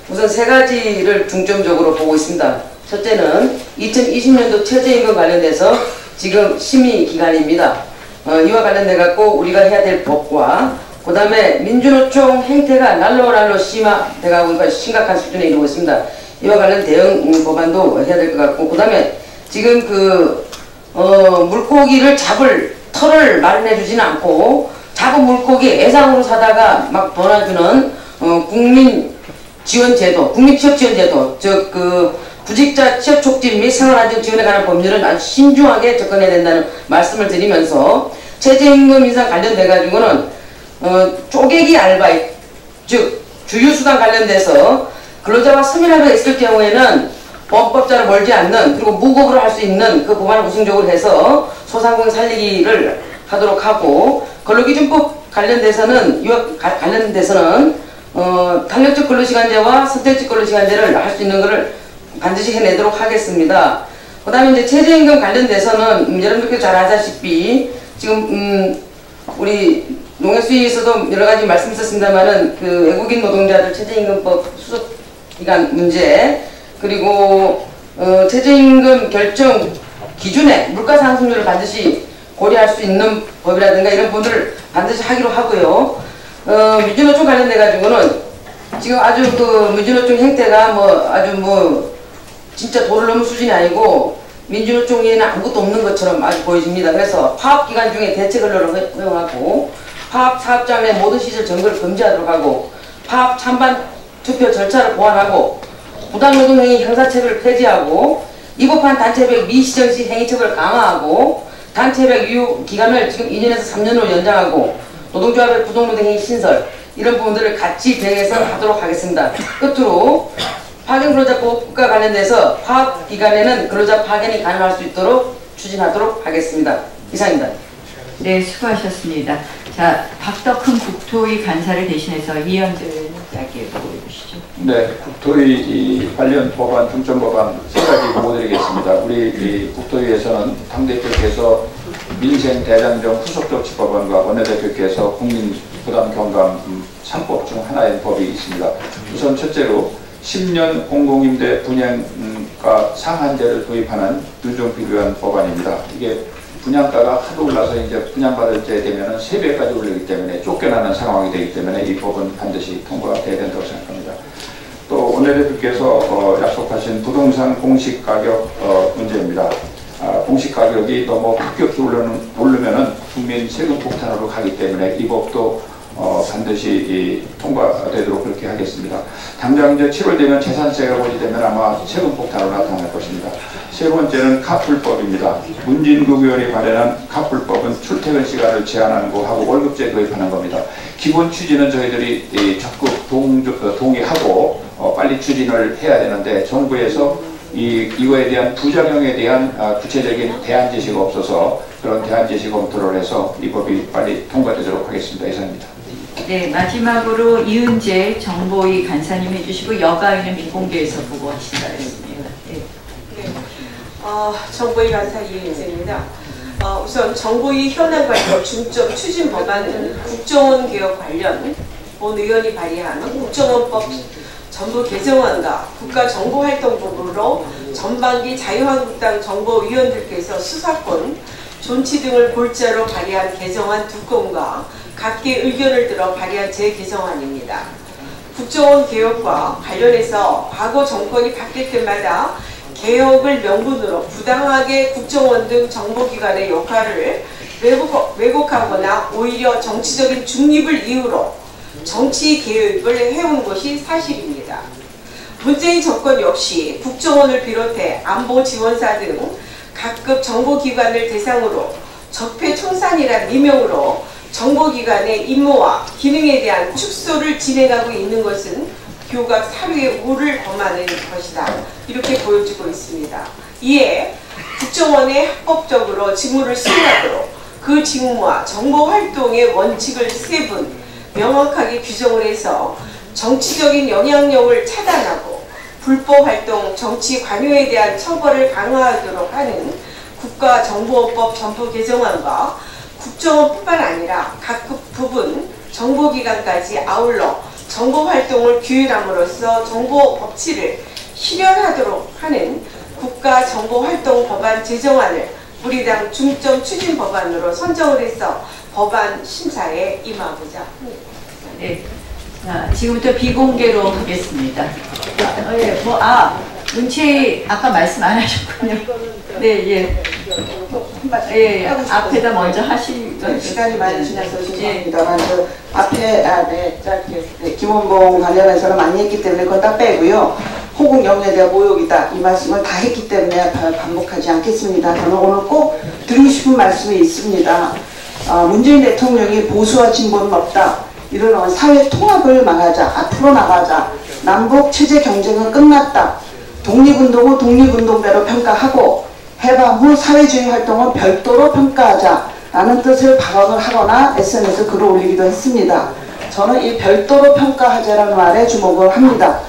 우선 세 가지를 중점적으로 보고 있습니다. 첫째는 2020년도 최저임금 관련돼서 지금 심의 기간입니다. 이와 관련돼 갖고 우리가 해야 될 법과 그 다음에 민주노총 행태가 날로 심화돼 가고 심각한 수준에 이르고 있습니다. 이와 관련 대응 법안도 해야 될 것 같고, 그 다음에 지금 그 물고기를 잡을 털을 마련해 주지는 않고 잡은 물고기 애상으로 사다가 막 도와주는 국민지원제도, 국민취업지원제도, 즉 그 구직자 취업 촉진 및 생활안정 지원에 관한 법률은 아주 신중하게 접근해야 된다는 말씀을 드리면서 최저임금 인상 관련돼 가지고는 쪼개기 알바, 즉 주휴수당 관련돼서 근로자와 서민합의가 있을 경우에는 범법자로 멀지 않는, 그리고 무급으로 할 수 있는 그 법안을 우선적으로 해서 소상공인 살리기를 하도록 하고, 근로기준법 관련돼서는 탄력적 근로시간제와 선택적 근로시간제를 할 수 있는 것을 반드시 해내도록 하겠습니다. 그 다음에 이제 최저임금 관련돼서는 여러분들께서 잘 아시다시피 지금 우리 농해수위에서도 여러 가지 말씀드렸습니다만은 그 외국인 노동자들 최저임금법 수습 기간 문제, 그리고 최저임금 결정 기준에 물가 상승률을 반드시 고려할 수 있는 법이라든가 이런 부분들을 반드시 하기로 하고요. 민주노총 관련돼 가지고는 지금 아주 그 민주노총 행태가 진짜 도를 넘은 수준이 아니고 민주노총에는 아무것도 없는 것처럼 아주 보여집니다. 그래서 파업기간 중에 대체근로를 허용하고 파업 사업장 내 모든 시설 점거를 금지하도록 하고 파업 찬반 투표 절차를 보완하고 부당노동행위 형사처벌을 폐지하고 위법한 단체백 미시정시 행위처벌을 강화하고 단체백 유효 기간을 지금 2년에서 3년으로 연장하고 노동조합의 부당노동행위 신설, 이런 부분들을 같이 개선하도록 하겠습니다. 끝으로 파견근로자법 국가 관련돼서 파업기간에는 근로자 파견이 가능할 수 있도록 추진하도록 하겠습니다. 이상입니다. 네, 수고하셨습니다. 자, 박덕흠 국토위 간사를 대신해서 이현재 짧게 보고해 주시죠. 네, 국토위 관련 법안, 중점 법안 세 가지 보고드리겠습니다. 우리 이 국토위에서는 당대표께서 민생 대장정 후속조치 법안과 원내대표께서 국민 부담 경감 3법 중 하나의 법이 있습니다. 우선 첫째로 10년 공공임대 분양가 상한제를 도입하는 유종필요한 법안입니다. 이게 분양가가 하도 올라서 이제 분양받을 때 되면은 3배까지 올리기 때문에 쫓겨나는 상황이 되기 때문에 이 법은 반드시 통과가 돼야 된다고 생각합니다. 또 원내대표께서 약속하신 부동산 공시가격 문제입니다. 공시가격이 너무 급격히 오르면은 국민 세금 폭탄으로 가기 때문에 이 법도 반드시 통과되도록 그렇게 하겠습니다. 당장 이제 7월 되면 재산세가 고지되면 아마 세금 폭탄으로 나타날 것입니다. 세 번째는 카풀법입니다. 문진국 의원이 발의한 카풀법은 출퇴근 시간을 제한하는 거 하고 월급제 도입하는 겁니다. 기본 취지는 저희들이 적극 동의하고 빨리 추진을 해야 되는데 정부에서 이거에 대한 부작용에 대한 구체적인 대안 제시가 없어서 그런 대안 제시 검토를 해서 이 법이 빨리 통과되도록 하겠습니다. 이상입니다. 네, 마지막으로 이은재 정보위 간사님 해주시고 여가위는 비공개에서 보고하신다 했습니다. 네. 정보위 간사 이은재입니다. 우선 정보위 현안 관련 중점 추진 법안은 국정원 개혁 관련 본 의원이 발의한 국정원법 전부 개정안과 국가정보활동법으로 전반기 자유한국당 정보위원들께서 수사권, 존치 등을 골자로 발의한 개정안 2건과 각계 의견을 들어 발의한 재개정안입니다. 국정원 개혁과 관련해서 과거 정권이 바뀔 때마다 개혁을 명분으로 부당하게 국정원 등 정보기관의 역할을 왜곡하거나 오히려 정치적인 중립을 이유로 정치 개혁을 해온 것이 사실입니다. 문재인 정권 역시 국정원을 비롯해 안보지원사 등 각급 정보기관을 대상으로 적폐청산이란 미명으로 정보기관의 임무와 기능에 대한 축소를 진행하고 있는 것은 교각 사료의 우를 범하는 것이다. 이렇게 보여지고 있습니다. 이에 국정원에 합법적으로 직무를 수행하도록 그 직무와 정보활동의 원칙을 세분 명확하게 규정을 해서 정치적인 영향력을 차단하고 불법활동, 정치 관여에 대한 처벌을 강화하도록 하는 국가정보법 전부 개정안과 국정원뿐만 아니라 각급 부분 정보기관까지 아울러 정보활동을 규율함으로써 정보 법치를 실현하도록 하는 국가정보활동 법안 제정안을 우리 당 중점 추진 법안으로 선정을 해서 법안 심사에 임하고자 합니다. 네. 자, 지금부터 비공개로 하겠습니다. 문체 아까 말씀 안 하셨군요. 네, 예. 예, 앞에다 먼저 하시죠. 시간이 많이 지나서 죄송합니다만 그 앞에 짧게 김원봉 관련해서는 많이 했기 때문에 그건 다 빼고요. 호국 영예에 대한 모욕이다 이 말씀을 다 했기 때문에 반복하지 않겠습니다. 저는 오늘 꼭 드리고 싶은 말씀이 있습니다. 문재인 대통령이 보수와 진보는 없다. 이런 사회 통합을 말하자. 앞으로 나가자. 남북 체제 경쟁은 끝났다. 독립운동은 독립운동대로 평가하고 해방 후 사회주의 활동은 별도로 평가하자 라는 뜻을 발언을 하거나 SNS에 글을 올리기도 했습니다. 저는 이 별도로 평가하자라는 말에 주목을 합니다.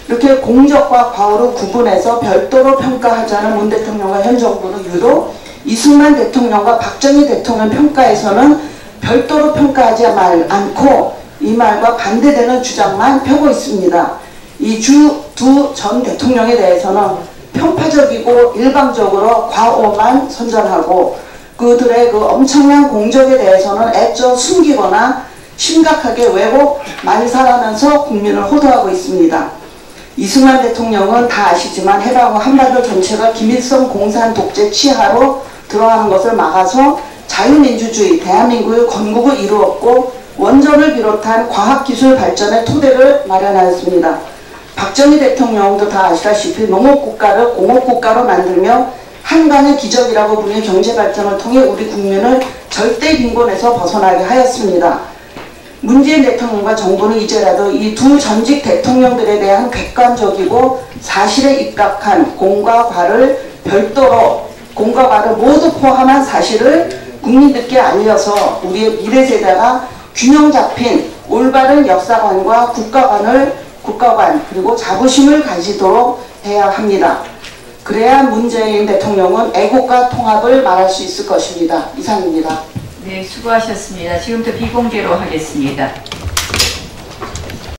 이렇게 공적과 과오를 구분해서 별도로 평가하자는 문 대통령과 현 정부는 유독 이승만 대통령과 박정희 대통령 평가에서는 별도로 평가하지 않고 이 말과 반대되는 주장만 펴고 있습니다. 이 두 전 대통령에 대해서는 편파적이고 일방적으로 과오만 선전하고 그들의 그 엄청난 공적에 대해서는 애써 숨기거나 심각하게 왜곡 말살하면서 국민을 호도하고 있습니다. 이승만 대통령은 다 아시지만 해방 후 한반도 전체가 김일성 공산 독재 치하로 들어가는 것을 막아서 자유민주주의 대한민국의 건국을 이루었고 원전을 비롯한 과학기술 발전의 토대를 마련하였습니다. 박정희 대통령도 다 아시다시피 농업국가를 공업국가로 만들며 한강의 기적이라고 불리는 경제발전을 통해 우리 국민을 절대 빈곤에서 벗어나게 하였습니다. 문재인 대통령과 정부는 이제라도 이 두 전직 대통령들에 대한 객관적이고 사실에 입각한 공과 과를 별도로 공과 과를 모두 포함한 사실을 국민들께 알려서 우리의 미래 세대가 균형 잡힌 올바른 역사관과 국가관 그리고 자부심을 가지도록 해야 합니다. 그래야 문재인 대통령은 애국과 통합을 말할 수 있을 것입니다. 이상입니다. 네, 수고하셨습니다. 지금부터 비공개로 하겠습니다.